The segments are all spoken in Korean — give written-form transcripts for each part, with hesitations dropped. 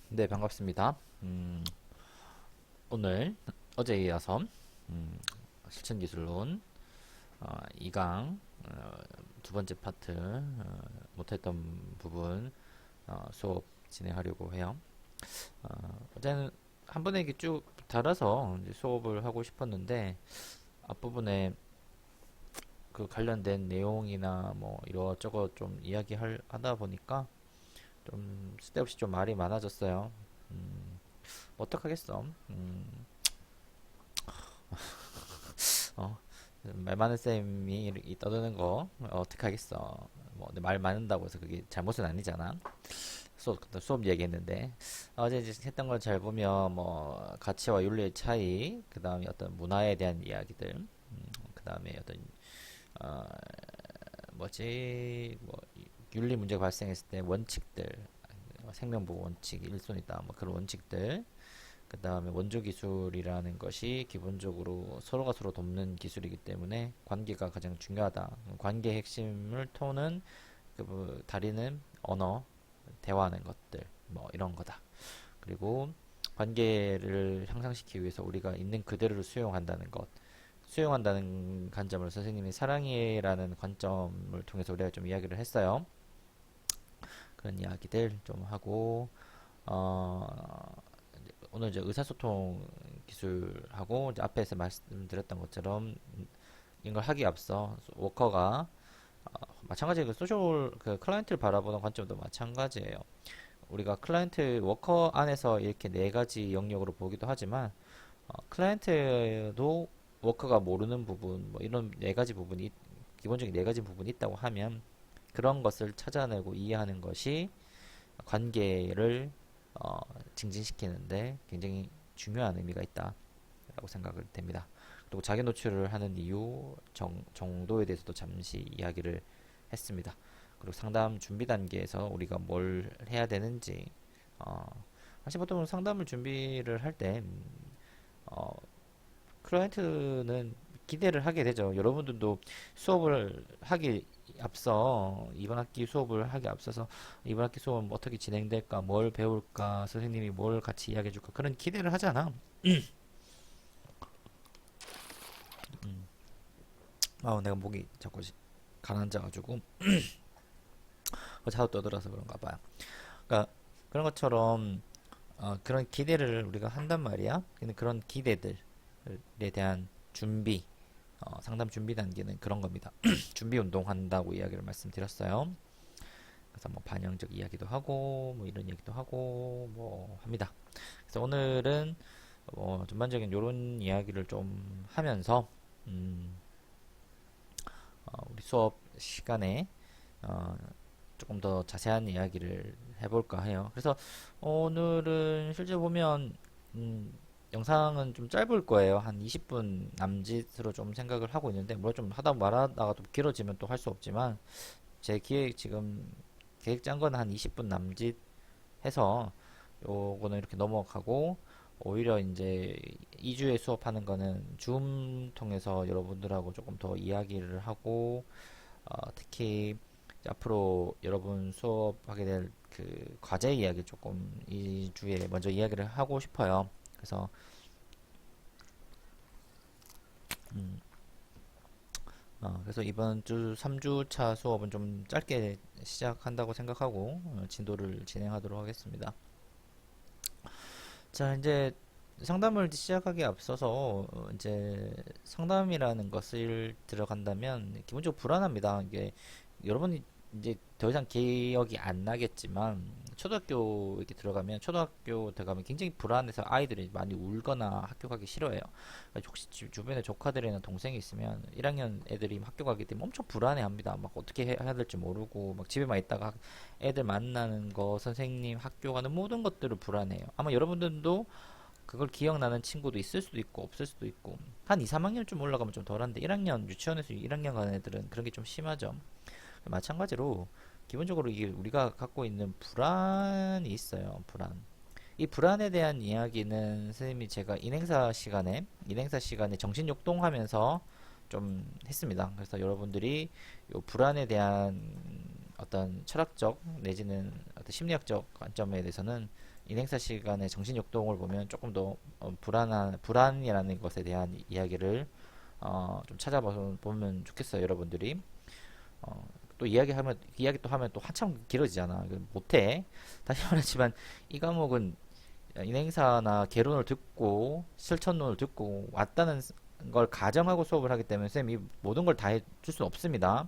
네, 반갑습니다. 오늘 어제에 이어서 음, 실천기술론 2강 두 번째 파트 못했던 부분 수업 진행하려고 해요. 어제는 한 번에 이렇게 쭉 달아서 이제 수업을 하고 싶었는데 앞부분에 그 관련된 내용이나 뭐 이것저것 좀 하다 보니까 좀 쓸데없이 좀 말이 많아졌어요. 어떡하겠어. 어, 말 많은 쌤이 떠드는 거 어떡하겠어. 뭐, 근데 말 많은다고 해서 그게 잘못은 아니잖아. 수업 얘기했는데 어제 이제 했던 걸 잘 보면 뭐 가치와 윤리의 차이, 그 다음에 어떤 문화에 대한 이야기들, 그 다음에 어떤 어, 뭐 윤리 문제가 발생했을 때 원칙들, 생명보호 원칙, 일손이다, 뭐 그런 원칙들, 그 다음에 원조 기술이라는 것이 기본적으로 서로가 서로 돕는 기술이기 때문에 관계가 가장 중요하다. 관계의 핵심을 토는 다리는 언어, 대화하는 것들, 뭐 이런 거다. 그리고 관계를 향상시키기 위해서 우리가 있는 그대로를 수용한다는 것. 수용한다는 관점을 선생님이 사랑해라는 관점을 통해서 우리가 좀 이야기를 했어요. 그런 이야기들 좀 하고, 오늘 이제 의사소통 기술하고 이제 앞에서 말씀드렸던 것처럼 이걸 하기 앞서 워커가 마찬가지로 그 클라이언트를 바라보는 관점도 마찬가지예요. 우리가 클라이언트 워커 안에서 이렇게 네 가지 영역으로 보기도 하지만 클라이언트도 워커가 모르는 부분 뭐 이런 네 가지 부분이 기본적인 네 가지 부분이 있다고 하면 그런 것을 찾아내고 이해하는 것이 관계를 어, 증진시키는데 굉장히 중요한 의미가 있다라고 생각을 됩니다. 그리고 자기 노출을 하는 이유 정도에 대해서도 잠시 이야기를 했습니다. 그리고 상담 준비 단계에서 우리가 뭘 해야 되는지 어, 사실 보통 상담을 준비를 할때 클라이언트는 기대를 하게 되죠. 여러분들도 수업을 하기 앞서 이번 학기 수업을 하기 앞서서 이번 학기 수업은 어떻게 진행될까, 뭘 배울까, 선생님이 뭘 같이 이야기해 줄까 그런 기대를 하잖아. 내가 목이 자꾸 가라앉아가지고 자도 떠들어서 그런가 봐요. 그러니까 그런 것처럼 그런 기대를 우리가 한단 말이야. 근데 그런 기대들에 대한 준비, 상담 준비 단계는 그런 겁니다. 준비 운동 한다고 이야기를 말씀드렸어요. 그래서 뭐 반영적 이야기도 하고 뭐 이런 얘기도 하고 뭐 합니다. 그래서 오늘은 전반적인 요런 이야기를 좀 하면서 음, 우리 수업 시간에 어, 조금 더 자세한 이야기를 해볼까 해요. 그래서 오늘은 실제 보면 영상은 좀 짧을 거예요. 한 20분 남짓으로 좀 생각을 하고 있는데 물론 좀 하다 말하다가 또 길어지면 또 할 수 없지만 제 지금 계획 짠 거는 한 20분 남짓 해서 요거는 이렇게 넘어가고 오히려 이제 2주에 수업하는 거는 줌 통해서 여러분들하고 조금 더 이야기를 하고 특히 이제 앞으로 여러분 수업하게 될 그 과제 이야기 조금 2주에 먼저 이야기를 하고 싶어요. 그래서 그래서 이번 주 3주차 수업은 좀 짧게 시작한다고 생각하고 진도를 진행하도록 하겠습니다. 자, 이제 상담을 시작하기에 앞서서 이제 상담이라는 것을 들어간다면 기본적으로 불안합니다. 이게 여러분이 이제 더 이상 기억이 안 나겠지만 초등학교 이렇게 들어가면 초등학교 들어가면 굉장히 불안해서 아이들이 많이 울거나 학교 가기 싫어해요. 그러니까 혹시 주변에 조카들이나 동생이 있으면 1학년 애들이 학교 가기 때문에 엄청 불안해합니다. 막 어떻게 해야 될지 모르고 막 집에만 있다가 애들 만나는 거, 선생님, 학교 가는 모든 것들을 불안해요. 아마 여러분들도 그걸 기억나는 친구도 있을 수도 있고 없을 수도 있고 한 2, 3학년 좀 올라가면 좀 덜한데 1학년 유치원에서 1학년 가는 애들은 그런 게 좀 심하죠. 마찬가지로 기본적으로 이게 우리가 갖고 있는 불안이 있어요. 불안. 이 불안에 대한 이야기는 선생님이 제가 인행사 시간에 정신욕동하면서 좀 했습니다. 그래서 여러분들이 이 불안에 대한 어떤 철학적 내지는 어떤 심리학적 관점에 대해서는 인행사 시간의 정신욕동을 보면 조금 더 불안이라는 것에 대한 이야기를 좀 찾아보면 좋겠어요, 여러분들이. 또 이야기 또 하면 또 한참 길어지잖아. 못해. 다시 말하지만 이 과목은 인행사나 개론을 듣고 실천론을 듣고 왔다는 걸 가정하고 수업을 하기 때문에 쌤이 모든 걸 다 해줄 수는 없습니다.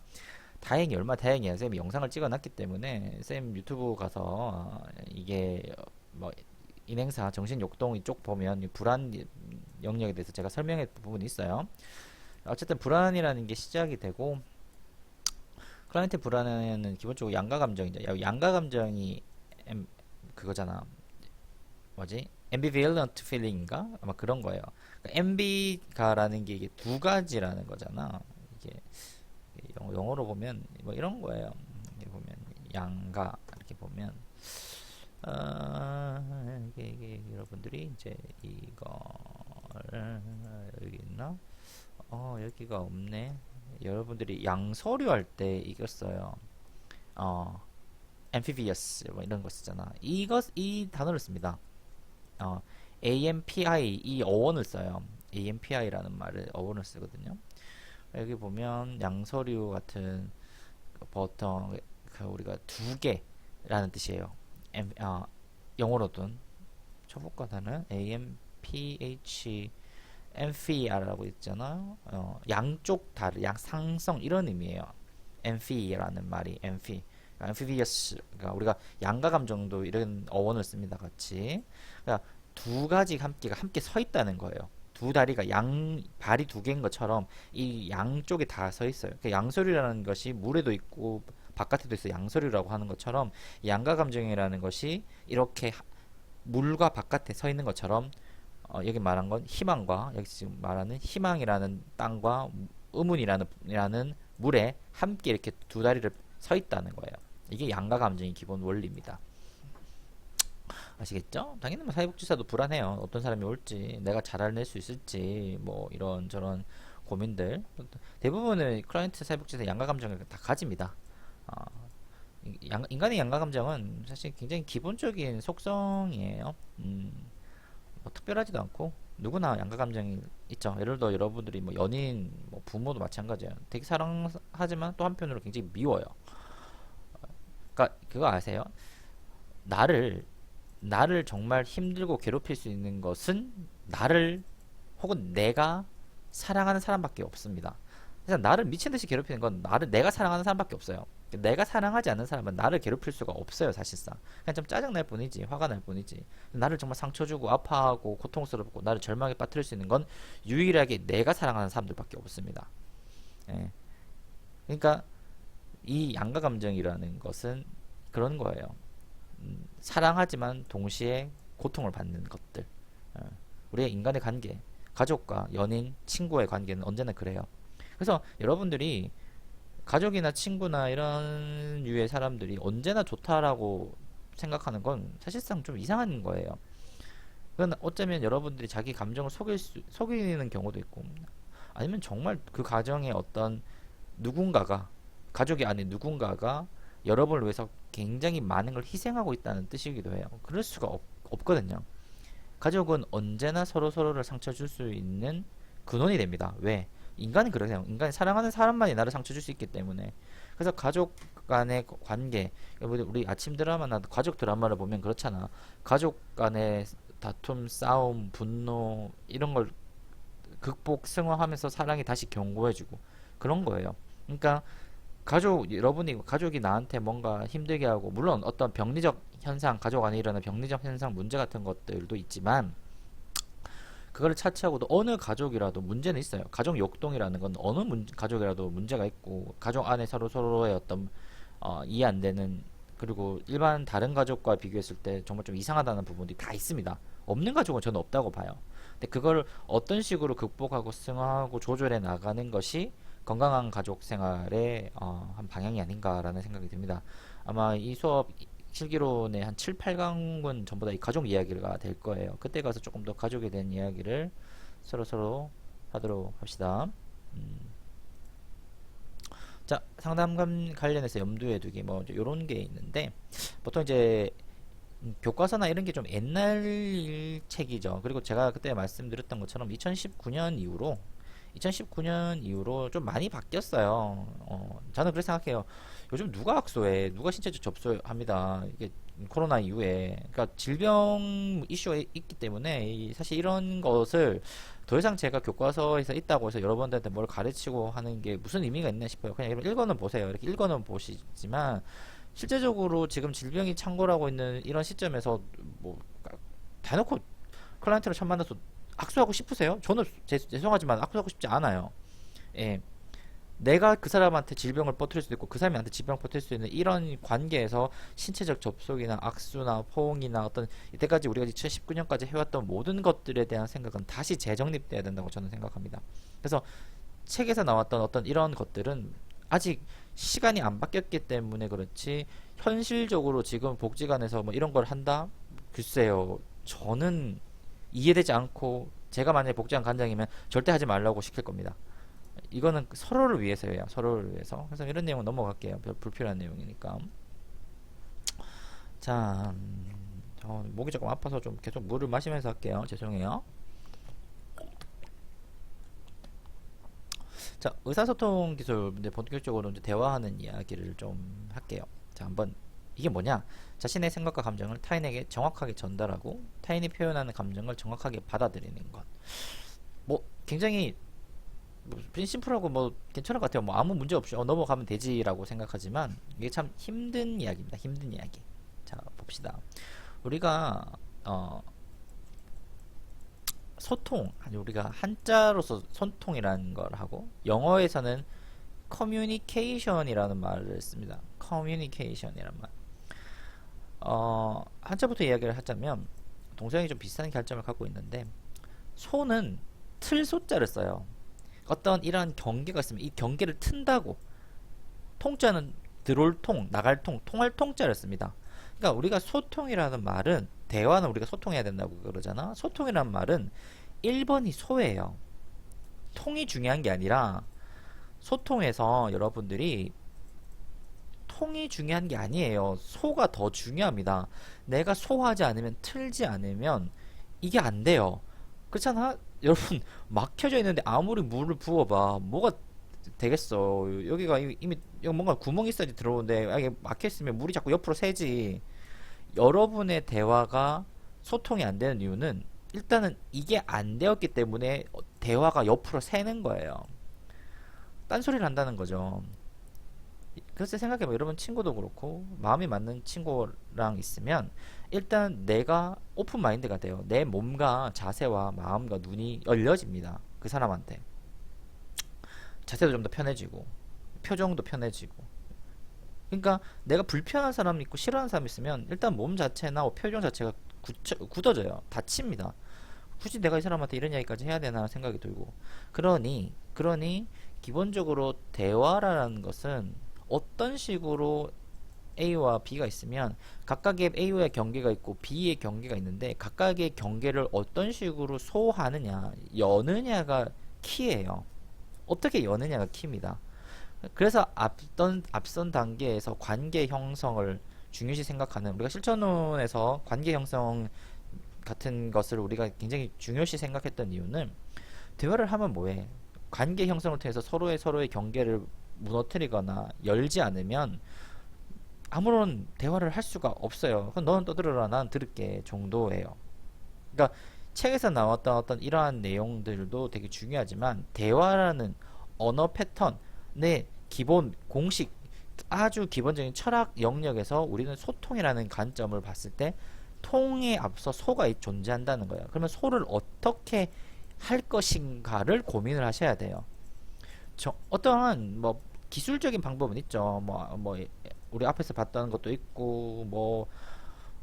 다행히 얼마 다행이야. 쌤이 영상을 찍어놨기 때문에 쌤 유튜브 가서 이게 뭐 인행사 정신욕동 이쪽 보면 불안 영역에 대해서 제가 설명해 본 부분이 있어요. 어쨌든 불안이라는 게 시작이 되고 클라이언트 불안은 기본적으로 양가 감정이죠. 양가 감정이 그거잖아. 뭐지? ambivalent feeling인가? 아마 그런 거예요. 그러니까 ambi가라는 게 이게 두 가지라는 거잖아. 이게 영어로 보면 뭐 이런 거예요. 이렇게 보면 양가 이렇게 보면 이게 여러분들이 이제 이거를 여기 있나? 여기가 없네. 여러분들이 양서류 할 때 이거 써요. amphibious 뭐 이런 거 쓰잖아. 이 단어를 씁니다. AMPI 이 어원을 써요. AMPI라는 말을 어원을 쓰거든요. 여기 보면 양서류 같은 보통 우리가 두 개라는 뜻이에요. 영어로든 초보과 단어 AMPH amphi라고 있잖아. 양쪽 다르, 양상성 이런 의미예요. amphi라는 말이 amphibious. 그러니까 우리가 양가 감정도 이런 어원을 씁니다. 같이. 그러니까 두 가지 함께 서 있다는 거예요. 두 다리가 발이 두 개인 것처럼 이 양쪽에 다 서 있어요. 그러니까 양서류라는 것이 물에도 있고 바깥에도 있어 양서류라고 하는 것처럼 양가 감정이라는 것이 이렇게 물과 바깥에 서 있는 것처럼 여기 말한 건 희망과 여기 지금 말하는 희망이라는 땅과 의문이라는 물에 함께 이렇게 두 다리를 서 있다는 거예요. 이게 양가 감정의 기본 원리입니다. 아시겠죠? 당연히 뭐 사회복지사도 불안해요. 어떤 사람이 올지, 내가 잘 알아낼 수 있을지, 뭐 이런 저런 고민들. 대부분의 클라이언트 사회복지사 양가 감정을 다 가집니다. 어, 인간의 양가 감정은 사실 굉장히 기본적인 속성이에요. 뭐 특별하지도 않고 누구나 양가 감정이 있죠. 예를 들어 여러분들이 뭐 연인, 뭐 부모도 마찬가지예요. 되게 사랑하지만 또 한편으로 굉장히 미워요. 그러니까 그거 아세요? 나를 정말 힘들고 괴롭힐 수 있는 것은 나를 혹은 내가 사랑하는 사람밖에 없습니다. 그래서 나를 미친 듯이 괴롭히는 건 내가 사랑하는 사람밖에 없어요. 내가 사랑하지 않는 사람은 나를 괴롭힐 수가 없어요, 사실상. 그냥 좀 짜증 날 뿐이지, 화가 날 뿐이지. 나를 정말 상처 주고 아파하고 고통스럽고 나를 절망에 빠뜨릴 수 있는 건 유일하게 내가 사랑하는 사람들밖에 없습니다. 예. 그러니까 이 양가 감정이라는 것은 그런 거예요. 사랑하지만 동시에 고통을 받는 것들. 우리의 인간의 관계, 가족과 연인, 친구의 관계는 언제나 그래요. 그래서 여러분들이 가족이나 친구나 이런 유의 사람들이 언제나 좋다라고 생각하는 건 사실상 좀 이상한 거예요. 그건 어쩌면 여러분들이 자기 감정을 속이는 경우도 있고, 아니면 정말 그 가정의 어떤 누군가가, 가족이 아닌 누군가가 여러분을 위해서 굉장히 많은 걸 희생하고 있다는 뜻이기도 해요. 그럴 수가 없거든요. 가족은 언제나 서로를 상처 줄 수 있는 근원이 됩니다. 왜? 인간은 그러세요. 인간이 사랑하는 사람만이 나를 상처 줄 수 있기 때문에. 그래서 가족 간의 관계, 우리 아침 드라마나 가족 드라마를 보면 그렇잖아. 가족 간의 다툼, 싸움, 분노 이런 걸 극복, 승화하면서 사랑이 다시 견고해지고 그런 거예요. 그러니까 여러분이 가족이 나한테 뭔가 힘들게 하고, 물론 어떤 병리적 현상, 가족 안에 일어나는 병리적 현상, 문제 같은 것들도 있지만, 그거를 차치하고도 어느 가족이라도 문제는 있어요. 가족 역동이라는 건 가족이라도 문제가 있고, 가족 안에 서로의 어떤, 이해 안 되는, 그리고 일반 다른 가족과 비교했을 때 정말 좀 이상하다는 부분들이 다 있습니다. 없는 가족은 저는 없다고 봐요. 근데 그걸 어떤 식으로 극복하고 승화하고 조절해 나가는 것이 건강한 가족 생활의 한 방향이 아닌가라는 생각이 듭니다. 아마 이 수업 실기론의 한 7, 8강은 전부 다 이 가족 이야기가 될 거예요. 그때 가서 조금 더 가족에 대한 이야기를 서로 하도록 합시다. 자, 상담감 관련해서 염두에 두기 뭐 이런 게 있는데, 보통 이제 교과서나 이런 게 좀 옛날 책이죠. 그리고 제가 그때 말씀드렸던 것처럼 2019년 이후로 좀 많이 바뀌었어요. 저는 그렇게 생각해요. 요즘 누가 학소해, 누가 신체적 접촉합니다. 이게 코로나 이후에, 그러니까 질병 이슈가 있기 때문에 사실 이런 것을 더 이상 제가 교과서에서 있다고 해서 여러분들한테 뭘 가르치고 하는 게 무슨 의미가 있나 싶어요. 그냥 이런 읽어는 보세요. 이렇게 읽어는 보시지만 실제적으로 지금 질병이 창궐하고 있는 이런 시점에서 뭐 대놓고 클라이언트를 처음 만나서 악수하고 싶으세요? 저는 죄송하지만 악수하고 싶지 않아요. 예. 내가 그 사람한테 질병을 퍼뜨릴 수도 있고 그 사람이 한테 질병을 퍼뜨릴 수 있는 이런 관계에서 신체적 접촉이나 악수나 포옹이나 어떤 이때까지 우리가 2019년까지 해왔던 모든 것들에 대한 생각은 다시 재정립돼야 된다고 저는 생각합니다. 그래서 책에서 나왔던 어떤 이런 것들은 아직 시간이 안 바뀌었기 때문에 그렇지 현실적으로 지금 복지관에서 뭐 이런 걸 한다? 글쎄요. 저는 이해되지 않고 제가 만약에 복지관 관장이면 절대 하지 말라고 시킬 겁니다. 이거는 서로를 위해서예요. 서로를 위해서. 그래서 이런 내용은 넘어갈게요. 별 불필요한 내용이니까. 자, 목이 조금 아파서 좀 계속 물을 마시면서 할게요. 죄송해요. 자, 의사소통 기술, 이제 본격적으로 이제 대화하는 이야기를 좀 할게요. 자, 한번 이게 뭐냐? 자신의 생각과 감정을 타인에게 정확하게 전달하고 타인이 표현하는 감정을 정확하게 받아들이는 것. 뭐 굉장히 뭐 심플하고 뭐 괜찮을 것 같아요. 뭐 아무 문제 없이 넘어가면 되지라고 생각하지만 이게 참 힘든 이야기입니다. 힘든 이야기. 자, 봅시다. 우리가 소통, 아니 우리가 한자로서 소통이라는 걸 하고 영어에서는 커뮤니케이션이라는 말을 씁니다. 커뮤니케이션이란 말. 한자부터 이야기를 하자면 동서양이 좀 비슷한 결점을 갖고 있는데 소는 틀소자를 써요. 어떤 이러한 경계가 있으면 이 경계를 튼다고 통자는 들어올 통, 나갈 통, 통할 통자를 씁니다. 그러니까 우리가 소통이라는 말은 대화는 우리가 소통해야 된다고 그러잖아. 소통이라는 말은 1번이 소예요. 통이 중요한 게 아니라 소통에서 여러분들이 통이 중요한 게 아니에요. 소가 더 중요합니다. 내가 소화하지 않으면 틀지 않으면 이게 안 돼요. 그렇잖아? 여러분 막혀져 있는데 아무리 물을 부어봐 뭐가 되겠어. 여기가 이미 여기 뭔가 구멍이 있어야지 들어오는데 이게 막혀있으면 물이 자꾸 옆으로 새지. 여러분의 대화가 소통이 안 되는 이유는 일단은 이게 안 되었기 때문에 대화가 옆으로 새는 거예요. 딴소리를 한다는 거죠. 그래서 생각해봐. 여러분 친구도 그렇고 마음이 맞는 친구랑 있으면 일단 내가 오픈 마인드가 돼요. 내 몸과 자세와 마음과 눈이 열려집니다. 그 사람한테. 자세도 좀 더 편해지고 표정도 편해지고. 그러니까 내가 불편한 사람 있고 싫어하는 사람 있으면 일단 몸 자체나 표정 자체가 굳어져요. 다칩니다. 굳이 내가 이 사람한테 이런 이야기까지 해야 되나 생각이 들고. 그러니 기본적으로 대화라는 것은 어떤 식으로 A와 B가 있으면 각각의 A의 경계가 있고 B의 경계가 있는데 각각의 경계를 어떤 식으로 소화하느냐, 여느냐가 키예요. 어떻게 여느냐가 키입니다. 그래서 앞선 단계에서 관계 형성을 중요시 생각하는 우리가 실천론에서 관계 형성 같은 것을 우리가 굉장히 중요시 생각했던 이유는 대화를 하면 뭐해? 관계 형성을 통해서 서로의 경계를 무너뜨리거나 열지 않으면 아무런 대화를 할 수가 없어요. 그럼 너는 떠들어라, 난 들을게 정도예요. 그러니까 책에서 나왔던 어떤 이러한 내용들도 되게 중요하지만 대화라는 언어 패턴의 기본 공식 아주 기본적인 철학 영역에서 우리는 소통이라는 관점을 봤을 때 통에 앞서 소가 존재한다는 거예요. 그러면 소를 어떻게 할 것인가를 고민을 하셔야 돼요. 어떠한 뭐 기술적인 방법은 있죠. 뭐 우리 앞에서 봤던 것도 있고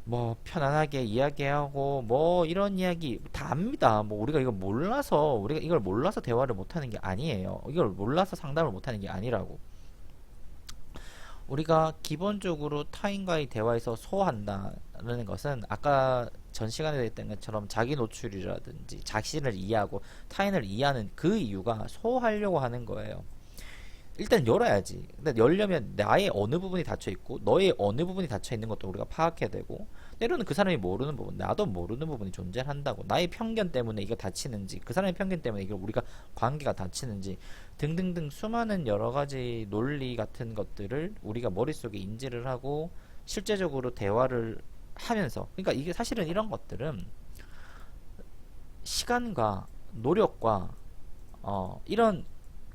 뭐 편안하게 이야기하고 뭐 이런 이야기 다 압니다. 뭐 우리가 이걸 몰라서 대화를 못하는 게 아니에요. 이걸 몰라서 상담을 못하는 게 아니라고. 우리가 기본적으로 타인과의 대화에서 소화한다는 것은 아까 전 시간에 했던 것처럼 자기 노출이라든지 자신을 이해하고 타인을 이해하는 그 이유가 소화하려고 하는 거예요. 일단 열어야지. 근데 열려면 나의 어느 부분이 닫혀 있고 너의 어느 부분이 닫혀 있는 것도 우리가 파악해야 되고 때로는 그 사람이 모르는 부분, 나도 모르는 부분이 존재한다고. 나의 편견 때문에 이거 다치는지, 그 사람의 편견 때문에 이거 우리가 관계가 다치는지 등등등 수많은 여러 가지 논리 같은 것들을 우리가 머릿속에 인지를 하고 실제적으로 대화를 하면서, 그러니까 이게 사실은 이런 것들은 시간과 노력과 이런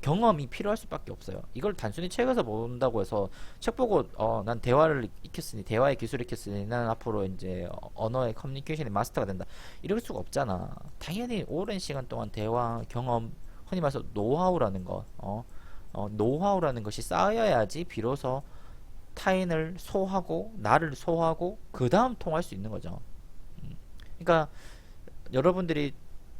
경험이 필요할 수밖에 없어요. 이걸 단순히 책에서 본다고 해서 책 보고 난 대화를 익혔으니 대화의 기술을 익혔으니 난 앞으로 이제 언어의 커뮤니케이션의 마스터가 된다. 이럴 수가 없잖아. 당연히 오랜 시간 동안 대화 경험, 흔히 말해서 노하우라는 거, 노하우라는 것이 쌓여야지 비로소 타인을 소화하고 나를 소화하고 그 다음 통할 수 있는 거죠. 그러니까 여러분들이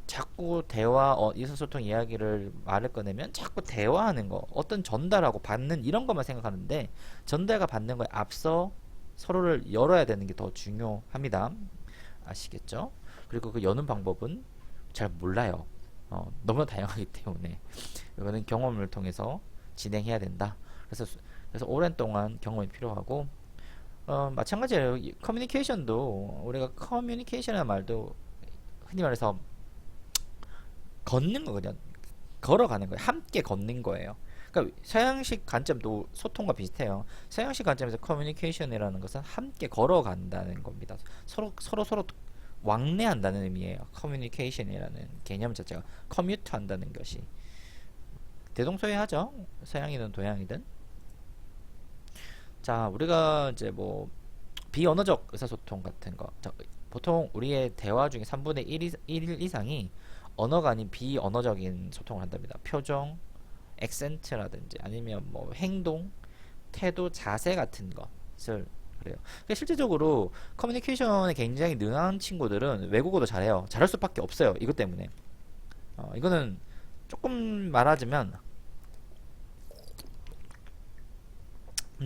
자꾸 대화, 의사소통 이야기를 말을 꺼내면 자꾸 대화하는 거, 어떤 전달하고 받는 이런 것만 생각하는데 전달과 받는 거에 앞서 서로를 열어야 되는 게 더 중요합니다. 아시겠죠? 그리고 그 여는 방법은 잘 몰라요. 너무 다양하기 때문에 이거는 경험을 통해서 진행해야 된다. 그래서 오랜 동안 경험이 필요하고 마찬가지예요. 커뮤니케이션도 우리가 커뮤니케이션이라는 말도 흔히 말해서 걷는 거 그냥 걸어가는 거예요. 함께 걷는 거예요. 그러니까 서양식 관점도 소통과 비슷해요. 서양식 관점에서 커뮤니케이션이라는 것은 함께 걸어간다는 겁니다. 서로 왕래한다는 의미예요. 커뮤니케이션이라는 개념 자체가 커뮤트 한다는 것이 대동소이하죠. 서양이든 동양이든. 자, 우리가 이제 뭐 비언어적 의사소통 같은 거. 자, 보통 우리의 대화 중에 3분의 1 이상이 언어가 아닌 비언어적인 소통을 한답니다. 표정, 액센트라든지 아니면 뭐 행동, 태도, 자세 같은 것을 그래요. 그러니까 실제적으로 커뮤니케이션에 굉장히 능한 친구들은 외국어도 잘해요. 잘할 수밖에 없어요. 이것 때문에. 이거는 조금 말하자면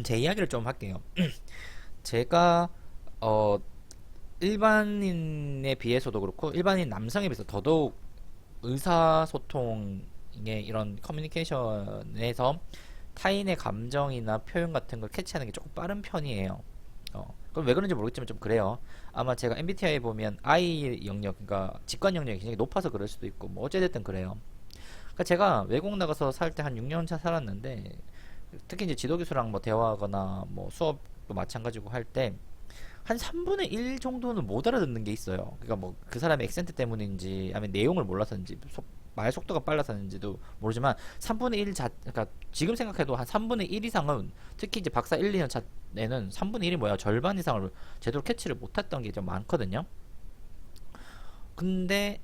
제 이야기를 좀 할게요. 제가 일반인에 비해서도 그렇고 일반인 남성에 비해서 더더욱 의사소통의 이런 커뮤니케이션에서 타인의 감정이나 표현 같은 걸 캐치하는 게 조금 빠른 편이에요. 그럼 왜 그런지 모르겠지만 좀 그래요. 아마 제가 MBTI 보면 I 영역, 그러니까 직관 영역이 굉장히 높아서 그럴 수도 있고 뭐 어찌됐든 그래요. 그러니까 제가 외국 나가서 살 때 한 6년 차 살았는데 특히 이제 지도교수랑 뭐 대화하거나 뭐 수업도 마찬가지고 할 때 한 3분의 1 정도는 못 알아듣는 게 있어요. 그러니까 뭐 그 사람의 액센트 때문인지 아니면 내용을 몰라서인지 말 속도가 빨라서인지도 모르지만 3분의 1 그러니까 지금 생각해도 한 3분의 1 이상은 특히 이제 박사 1, 2년 차에는 3분의 1이 뭐야? 절반 이상을 제대로 캐치를 못했던 게 좀 많거든요. 근데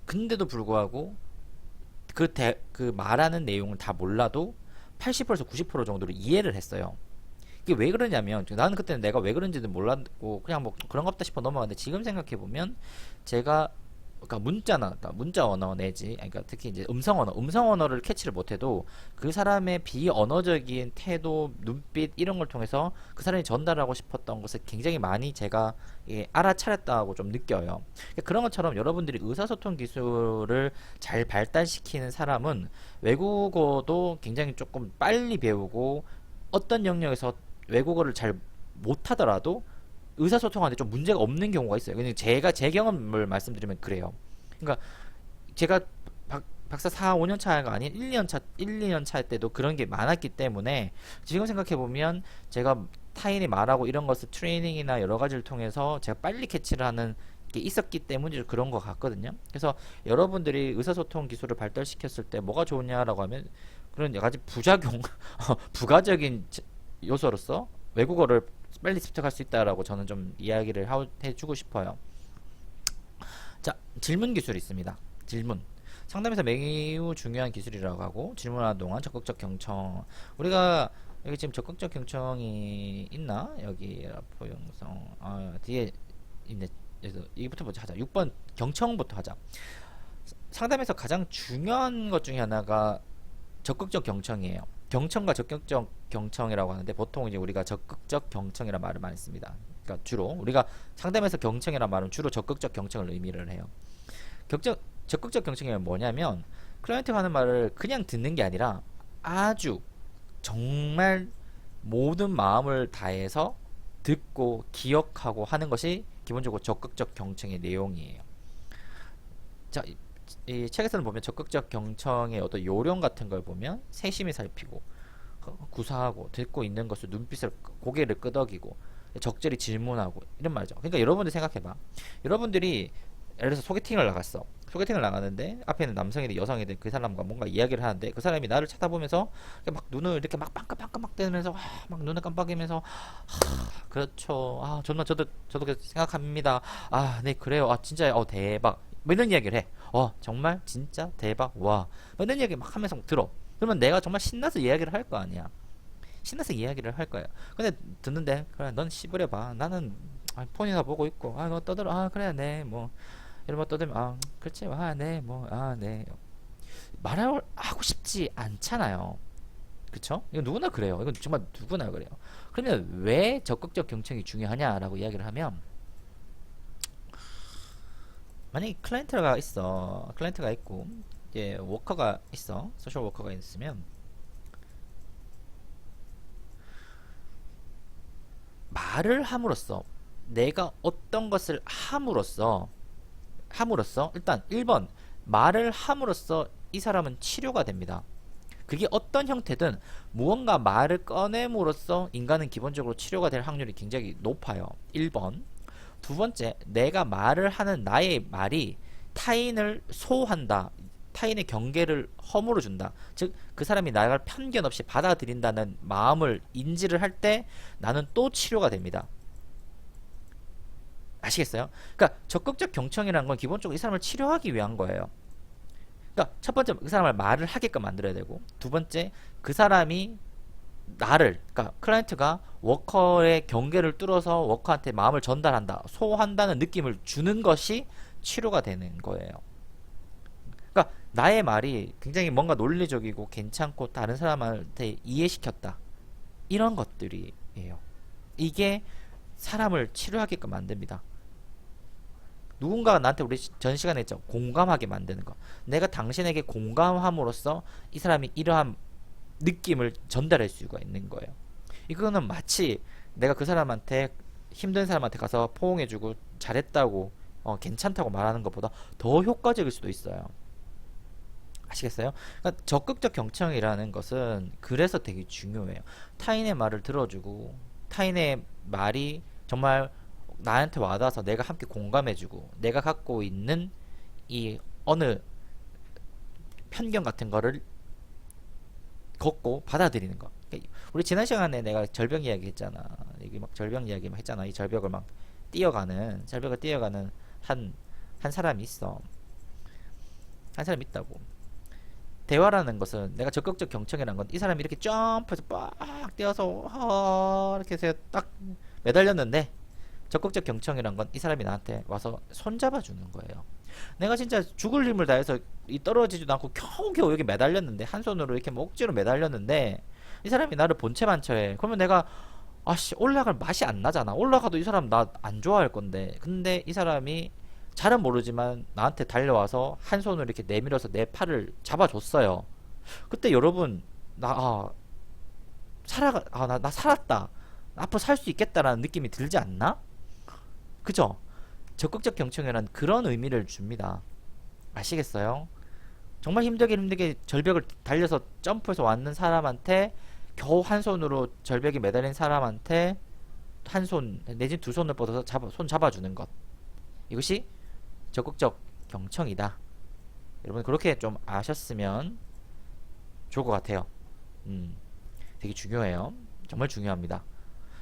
근데도 불구하고 그 말하는 내용을 다 몰라도 80%에서 90% 정도로 이해를 했어요. 이게 왜 그러냐면 나는 그때는 내가 왜 그런지는 몰랐고 그냥 뭐 그런 가 없다 싶어 넘어갔는데 지금 생각해 보면 제가 그러니까 그러니까 문자 언어 내지 그러니까 특히 이제 음성 언어를 캐치를 못해도 그 사람의 비언어적인 태도, 눈빛 이런 걸 통해서 그 사람이 전달하고 싶었던 것을 굉장히 많이 제가 알아차렸다고 좀 느껴요. 그러니까 그런 것처럼 여러분들이 의사소통 기술을 잘 발달시키는 사람은 외국어도 굉장히 조금 빨리 배우고 어떤 영역에서 외국어를 잘 못하더라도 의사소통하는데 좀 문제가 없는 경우가 있어요. 근데 제가 제 경험을 말씀드리면 그래요. 그러니까 제가 박사 4, 5년 차가 아닌 2년 차 때도 그런 게 많았기 때문에 지금 생각해 보면 제가 타인이 말하고 이런 것을 트레이닝이나 여러 가지를 통해서 제가 빨리 캐치를 하는 게 있었기 때문에 그런 것 같거든요. 그래서 여러분들이 의사소통 기술을 발달시켰을 때 뭐가 좋냐라고 하면 그런 여러 가지 부작용, 부가적인 요소로서 외국어를 빨리 습득할 수 있다라고 저는 좀 이야기를 해주고 싶어요. 자, 질문 기술이 있습니다. 질문. 상담에서 매우 중요한 기술이라고 하고 질문하는 동안 적극적 경청. 우리가 여기 지금 적극적 경청이 있나? 여기 포용성. 뒤에 있네. 그래서 이부터 먼저 하자. 6번 경청부터 하자. 상담에서 가장 중요한 것 중에 하나가 적극적 경청이에요. 경청과 적극적 경청이라고 하는데 보통 이제 우리가 적극적 경청이라는 말을 많이 씁니다. 그러니까 주로 우리가 상담에서 경청이라는 말은 주로 적극적 경청을 의미를 해요. 적극적 경청이면 뭐냐면 클라이언트가 하는 말을 그냥 듣는 게 아니라 아주 정말 모든 마음을 다해서 듣고 기억하고 하는 것이 기본적으로 적극적 경청의 내용이에요. 자, 이 책에서는 보면 적극적 경청의 어떤 요령 같은 걸 보면 세심히 살피고 구사하고 듣고 있는 것을 눈빛을 고개를 끄덕이고 적절히 질문하고 이런 말이죠. 그러니까 여러분들 생각해봐. 여러분들이 예를 들어서 소개팅을 나갔어. 소개팅을 나가는데 앞에 있는 남성이든 여성이든 그 사람과 뭔가 이야기를 하는데 그 사람이 나를 쳐다보면서 막 눈을 이렇게 막 빵긋빵긋 막 뜨면서 막 눈을 깜빡이면서 그렇죠. 정말 저도 그렇게 생각합니다. 네 그래요. 진짜 대박. 뭐 이런 이야기를 해. 정말 진짜 대박. 와. 뭐 이런 이야기 막 하면서 들어. 그러면 내가 정말 신나서 이야기를 할 거 아니야. 신나서 이야기를 할 거야. 근데 듣는데 그래 넌 씹으려 봐. 나는 폰이나 보고 있고 너 떠들어. 그래 네 뭐 이런 거 떠들면 그렇지 네 뭐 네 말하고 싶지 않잖아요. 그쵸? 이건 누구나 그래요. 이건 정말 누구나 그래요. 그러면 왜 적극적 경청이 중요하냐라고 이야기를 하면 만약에 클라이언트가 있고 이제 워커가 있어. 소셜 워커가 있으면 말을 함으로써 내가 어떤 것을 함으로써 일단 1번 말을 함으로써 이 사람은 치료가 됩니다. 그게 어떤 형태든 무언가 말을 꺼냄으로써 인간은 기본적으로 치료가 될 확률이 굉장히 높아요. 1번. 두 번째, 내가 말을 하는 나의 말이 타인을 소호한다. 타인의 경계를 허물어 준다. 즉, 그 사람이 나를 편견 없이 받아들인다는 마음을 인지를 할 때 나는 또 치료가 됩니다. 아시겠어요? 그러니까 적극적 경청이라는 건 기본적으로 이 사람을 치료하기 위한 거예요. 그러니까 첫 번째 그 사람을 말을 하게끔 만들어야 되고 두 번째 그 사람이 그러니까 클라이언트가 워커의 경계를 뚫어서 워커한테 마음을 전달한다, 소화한다는 느낌을 주는 것이 치료가 되는 거예요. 그러니까 나의 말이 굉장히 뭔가 논리적이고 괜찮고 다른 사람한테 이해시켰다. 이런 것들이에요. 이게 사람을 치료하게끔 만듭니다. 누군가가 나한테 우리 전 시간에 했죠. 공감하게 만드는 거. 내가 당신에게 공감함으로써 이 사람이 이러한 느낌을 전달할 수가 있는 거예요. 이거는 마치 내가 그 사람한테 힘든 사람한테 가서 포옹해주고 잘했다고 괜찮다고 말하는 것보다 더 효과적일 수도 있어요. 아시겠어요? 그러니까 적극적 경청이라는 것은 그래서 되게 중요해요. 타인의 말을 들어주고 타인의 말이 정말 나한테 와닿아서 내가 함께 공감해주고 내가 갖고 있는 이 어느 편견 같은 거를 걷고 받아들이는 거. 우리 지난 시간에 내가 절벽 이야기 했잖아. 이게 막 절벽 이야기 막 했잖아. 이 절벽을 막 절벽을 뛰어가는 한 사람이 있어. 한 사람이 있다고. 대화라는 것은 내가 적극적 경청이라는 건 이 사람이 이렇게 점프해서 빡 뛰어서 이렇게 해서 딱 매달렸는데 적극적 경청이란 건 이 사람이 나한테 와서 손잡아 주는 거예요. 내가 진짜 죽을 힘을 다해서 이 떨어지지도 않고 겨우겨우 여기 매달렸는데 한 손으로 이렇게 뭐 억지로 매달렸는데 이 사람이 나를 본체만처해. 그러면 내가 올라갈 맛이 안 나잖아. 올라가도 이 사람 나 안 좋아할 건데 근데 이 사람이 잘은 모르지만 나한테 달려와서 한 손으로 이렇게 내밀어서 내 팔을 잡아줬어요. 그때 여러분 나 살았다. 앞으로 살 수 있겠다라는 느낌이 들지 않나? 그죠? 적극적 경청이란 그런 의미를 줍니다. 아시겠어요? 정말 힘들게 절벽을 달려서 점프해서 왔는 사람한테 겨우 한 손으로 절벽에 매달린 사람한테 한 손 내지 두 손을 뻗어서 손 잡아주는 것. 이것이 적극적 경청이다. 여러분 그렇게 좀 아셨으면 좋을 것 같아요. 되게 중요해요. 정말 중요합니다.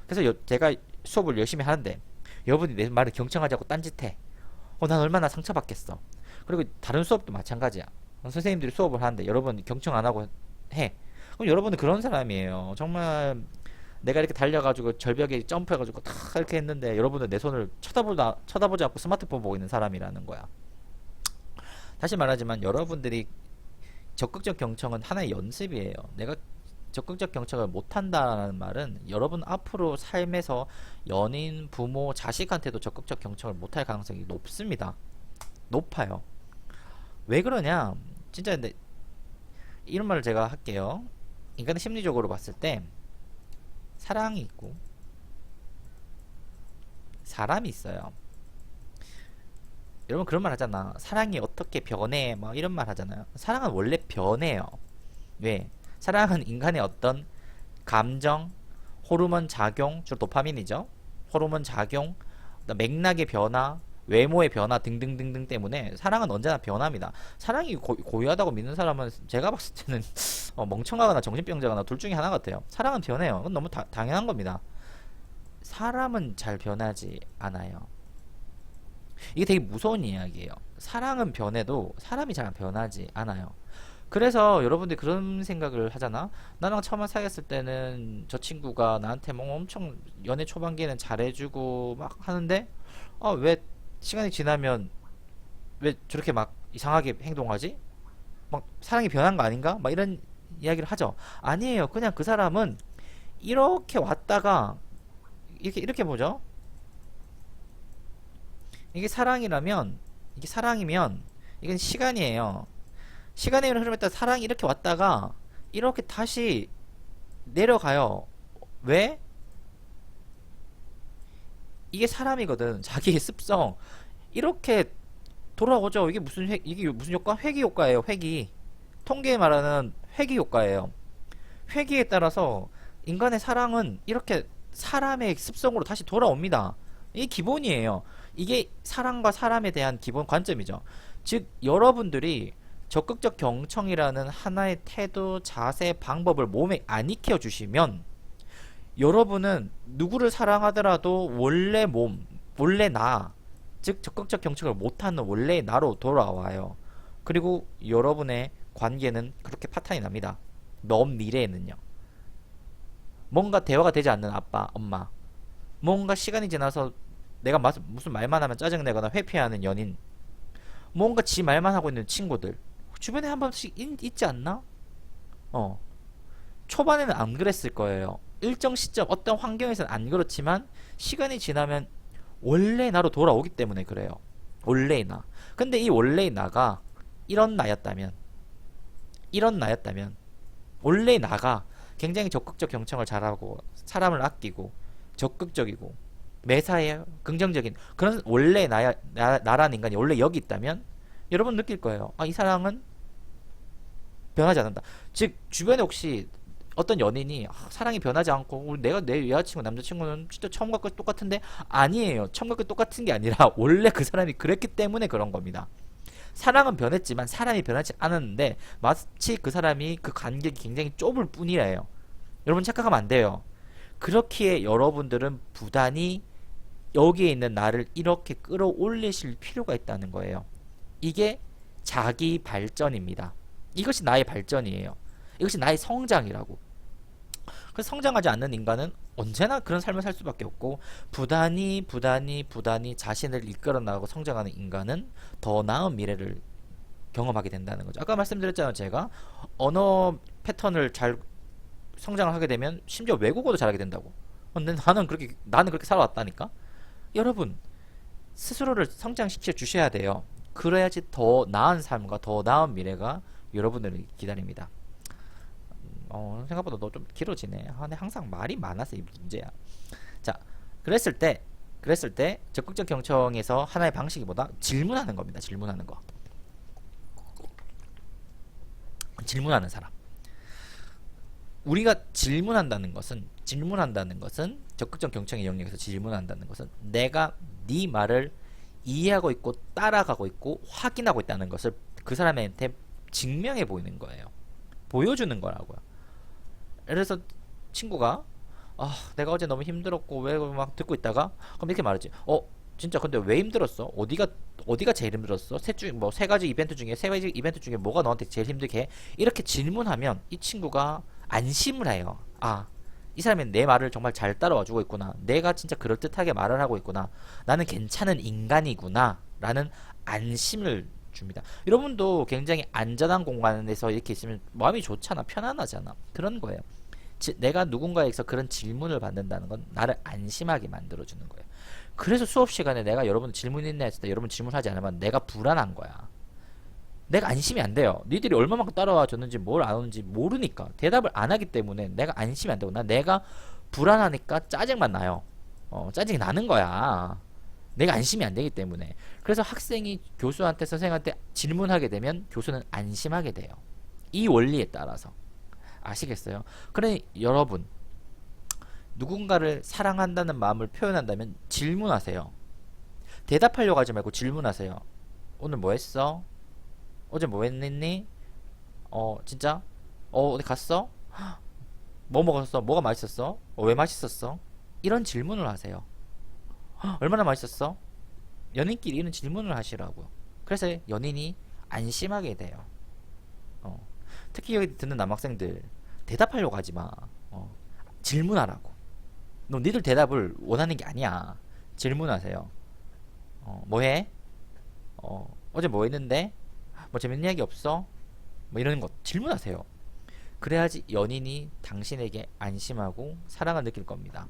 그래서 제가 수업을 열심히 하는데 여러분이 내 말을 경청하지 않고 딴짓해. 난 얼마나 상처받겠어. 그리고 다른 수업도 마찬가지야. 선생님들이 수업을 하는데 여러분 경청 안 하고 해. 그럼 여러분은 그런 사람이에요. 정말 내가 이렇게 달려가지고 절벽에 점프해가지고 탁 이렇게 했는데 여러분은 내 손을 쳐다보지 않고 스마트폰 보고 있는 사람이라는 거야. 다시 말하지만 여러분들이 적극적 경청은 하나의 연습이에요. 내가 적극적 경청을 못한다는 말은 여러분 앞으로 삶에서 연인, 부모, 자식한테도 적극적 경청을 못할 가능성이 높습니다. 높아요. 왜 그러냐? 진짜 근데 이런 말을 제가 할게요. 인간의 심리적으로 봤을 때 사랑이 있고 사람이 있어요. 여러분 그런 말 하잖아. 사랑이 어떻게 변해? 막 이런 말 하잖아요. 사랑은 원래 변해요. 왜? 사랑은 인간의 어떤 감정, 호르몬 작용, 주로 도파민이죠. 호르몬 작용, 맥락의 변화, 외모의 변화 등등등등 때문에 사랑은 언제나 변합니다. 사랑이 고유하다고 믿는 사람은 제가 봤을 때는 멍청하거나 정신병자거나 둘 중에 하나 같아요. 사랑은 변해요. 그건 너무 당연한 겁니다. 사람은 잘 변하지 않아요. 이게 되게 무서운 이야기예요. 사랑은 변해도 사람이 잘 변하지 않아요. 그래서 여러분들이 그런 생각을 하잖아. 나랑 처음 사귀었을 때는 저 친구가 나한테 뭐 엄청 연애 초반기에는 잘해주고 막 하는데 왜 시간이 지나면 왜 저렇게 막 이상하게 행동하지? 막 사랑이 변한 거 아닌가? 막 이런 이야기를 하죠. 아니에요. 그냥 그 사람은 이렇게 왔다가 이렇게 보죠. 이게 사랑이라면 이게 사랑이면 이건 시간이에요. 시간의 흐름에 따라 사랑이 이렇게 왔다가 이렇게 다시 내려가요. 왜? 이게 사람이거든. 자기의 습성. 이렇게 돌아오죠. 이게 무슨 효과? 회귀 효과예요. 회귀. 통계에 말하는 회귀 효과예요. 회귀에 따라서 인간의 사랑은 이렇게 사람의 습성으로 다시 돌아옵니다. 이게 기본이에요. 이게 사랑과 사람에 대한 기본 관점이죠. 즉, 여러분들이 적극적 경청이라는 하나의 태도, 자세, 방법을 몸에 안 익혀 주시면 여러분은 누구를 사랑하더라도 원래 원래 나, 즉 적극적 경청을 못하는 원래의 나로 돌아와요. 그리고 여러분의 관계는 그렇게 파탄이 납니다. 먼 미래에는요. 뭔가 대화가 되지 않는 아빠, 엄마, 뭔가 시간이 지나서 내가 무슨 말만 하면 짜증내거나 회피하는 연인, 뭔가 지 말만 하고 있는 친구들, 주변에 한 번씩 있지 않나? 초반에는 안 그랬을 거예요. 일정 시점 어떤 환경에서는 안 그렇지만 시간이 지나면 원래 나로 돌아오기 때문에 그래요. 원래의 나. 근데 이 원래의 나가 이런 나였다면 원래의 나가 굉장히 적극적 경청을 잘하고 사람을 아끼고 적극적이고 매사에 긍정적인 그런 원래 나라는 인간이 원래 여기 있다면 여러분 느낄 거예요. 이 사랑은 변하지 않는다. 즉 주변에 혹시 어떤 연인이 사랑이 변하지 않고 내가 내 여자친구 남자친구는 진짜 처음과 끝 똑같은데 아니에요. 처음과 끝 똑같은 게 아니라 원래 그 사람이 그랬기 때문에 그런 겁니다. 사랑은 변했지만 사람이 변하지 않았는데 마치 그 사람이 그 간격이 굉장히 좁을 뿐이에요. 여러분 착각하면 안 돼요. 그렇기에 여러분들은 부단히 여기에 있는 나를 이렇게 끌어올리실 필요가 있다는 거예요. 이게 자기 발전입니다. 이것이 나의 발전이에요. 이것이 나의 성장이라고. 그래서 성장하지 않는 인간은 언제나 그런 삶을 살 수밖에 없고 부단히 자신을 이끌어 나가고 성장하는 인간은 더 나은 미래를 경험하게 된다는 거죠. 아까 말씀드렸잖아요. 제가 언어 패턴을 잘 성장을 하게 되면 심지어 외국어도 잘하게 된다고. 근데 나는 그렇게 살아왔다니까. 여러분 스스로를 성장시켜 주셔야 돼요. 그래야지 더 나은 삶과 더 나은 미래가 여러분들을 기다립니다. 생각보다 너 좀 길어지네. 근데 항상 말이 많아서 이 문제야. 자, 그랬을 때 적극적 경청에서 하나의 방식이 뭐다? 질문하는 겁니다. 질문하는 거. 질문하는 사람. 우리가 질문한다는 것은 적극적 경청의 영역에서 질문한다는 것은 내가 네 말을 이해하고 있고 따라가고 있고 확인하고 있다는 것을 그 사람한테 증명해 보이는 거예요. 보여주는 거라고요. 그래서 친구가 내가 어제 너무 힘들었고 왜 막 듣고 있다가 그럼 이렇게 말하지. 진짜 근데 왜 힘들었어? 어디가 제일 힘들었어? 세 가지 이벤트 중에 뭐가 너한테 제일 힘들게 해? 이렇게 질문하면 이 친구가 안심을 해요. 이 사람이 내 말을 정말 잘 따라와 주고 있구나. 내가 진짜 그럴듯하게 말을 하고 있구나. 나는 괜찮은 인간이구나. 라는 안심을 줍니다. 여러분도 굉장히 안전한 공간에서 이렇게 있으면 마음이 좋잖아. 편안하잖아. 그런 거예요. 내가 누군가에게서 그런 질문을 받는다는 건 나를 안심하게 만들어주는 거예요. 그래서 수업 시간에 내가 여러분 질문 있나 했을 때 여러분 질문하지 않으면 내가 불안한 거야. 내가 안심이 안 돼요. 니들이 얼마만큼 따라와 줬는지 뭘 안 오는지 모르니까 대답을 안 하기 때문에 내가 안심이 안 되고 내가 불안하니까 짜증만 나요. 짜증이 나는 거야. 내가 안심이 안 되기 때문에. 그래서 학생이 교수한테 선생님한테 질문하게 되면 교수는 안심하게 돼요. 이 원리에 따라서. 아시겠어요? 그러니 여러분, 누군가를 사랑한다는 마음을 표현한다면 질문하세요. 대답하려고 하지 말고 질문하세요. 오늘 뭐 했어? 어제 뭐 했니? 진짜? 어디 갔어? 뭐 먹었어? 뭐가 맛있었어? 왜 맛있었어? 이런 질문을 하세요. 얼마나 맛있었어? 연인끼리 이런 질문을 하시라고요. 그래서 연인이 안심하게 돼요. 어. 특히 여기 듣는 남학생들, 대답하려고 하지 마. 질문하라고. 너 니들 대답을 원하는 게 아니야. 질문하세요. 뭐 해? 어제 뭐 했는데? 뭐 재밌는 이야기 없어? 뭐 이런 것 질문하세요. 그래야지 연인이 당신에게 안심하고 사랑을 느낄 겁니다.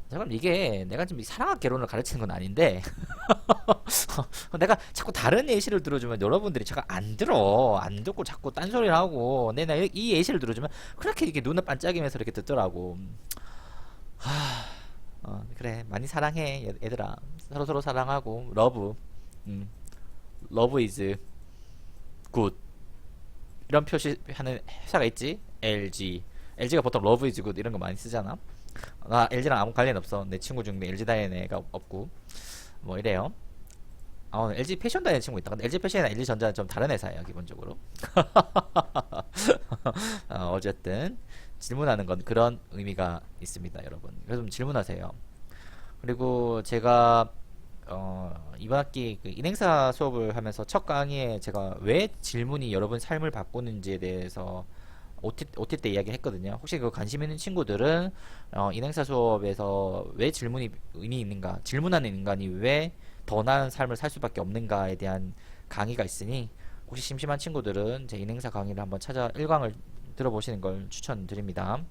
잠깐 이게 내가 지금 사랑학 개론을 가르치는 건 아닌데 내가 자꾸 다른 예시를 들어주면 여러분들이 제가 안 들어 안 듣고 자꾸 딴소리를 하고 내가 이 예시를 들어주면 그렇게 이렇게 눈을 반짝이면서 이렇게 듣더라고. 그래 많이 사랑해 얘들아. 서로 사랑하고 러브. 러브 이즈 굿 이런 표시하는 회사가 있지. LG가 보통 러브 이즈 굿 이런 거 많이 쓰잖아. 나 LG랑 아무 관련 없어. 내 친구 중에 LG 다니는 애가 없고 뭐 이래요. LG 패션 다니는 친구 있다. 근데 LG 패션이나 LG 전자는 좀 다른 회사예요 기본적으로. 어쨌든 질문하는 건 그런 의미가 있습니다 여러분. 그래서 좀 질문하세요. 그리고 제가 이번 학기 그 인행사 수업을 하면서 첫 강의에 제가 왜 질문이 여러분 삶을 바꾸는지에 대해서 OT 때 이야기 했거든요. 혹시 그 관심 있는 친구들은 인행사 수업에서 왜 질문이 의미 있는가, 질문하는 인간이 왜 더 나은 삶을 살 수밖에 없는가에 대한 강의가 있으니 혹시 심심한 친구들은 제 인행사 강의를 한번 찾아 1강을 들어보시는 걸 추천드립니다.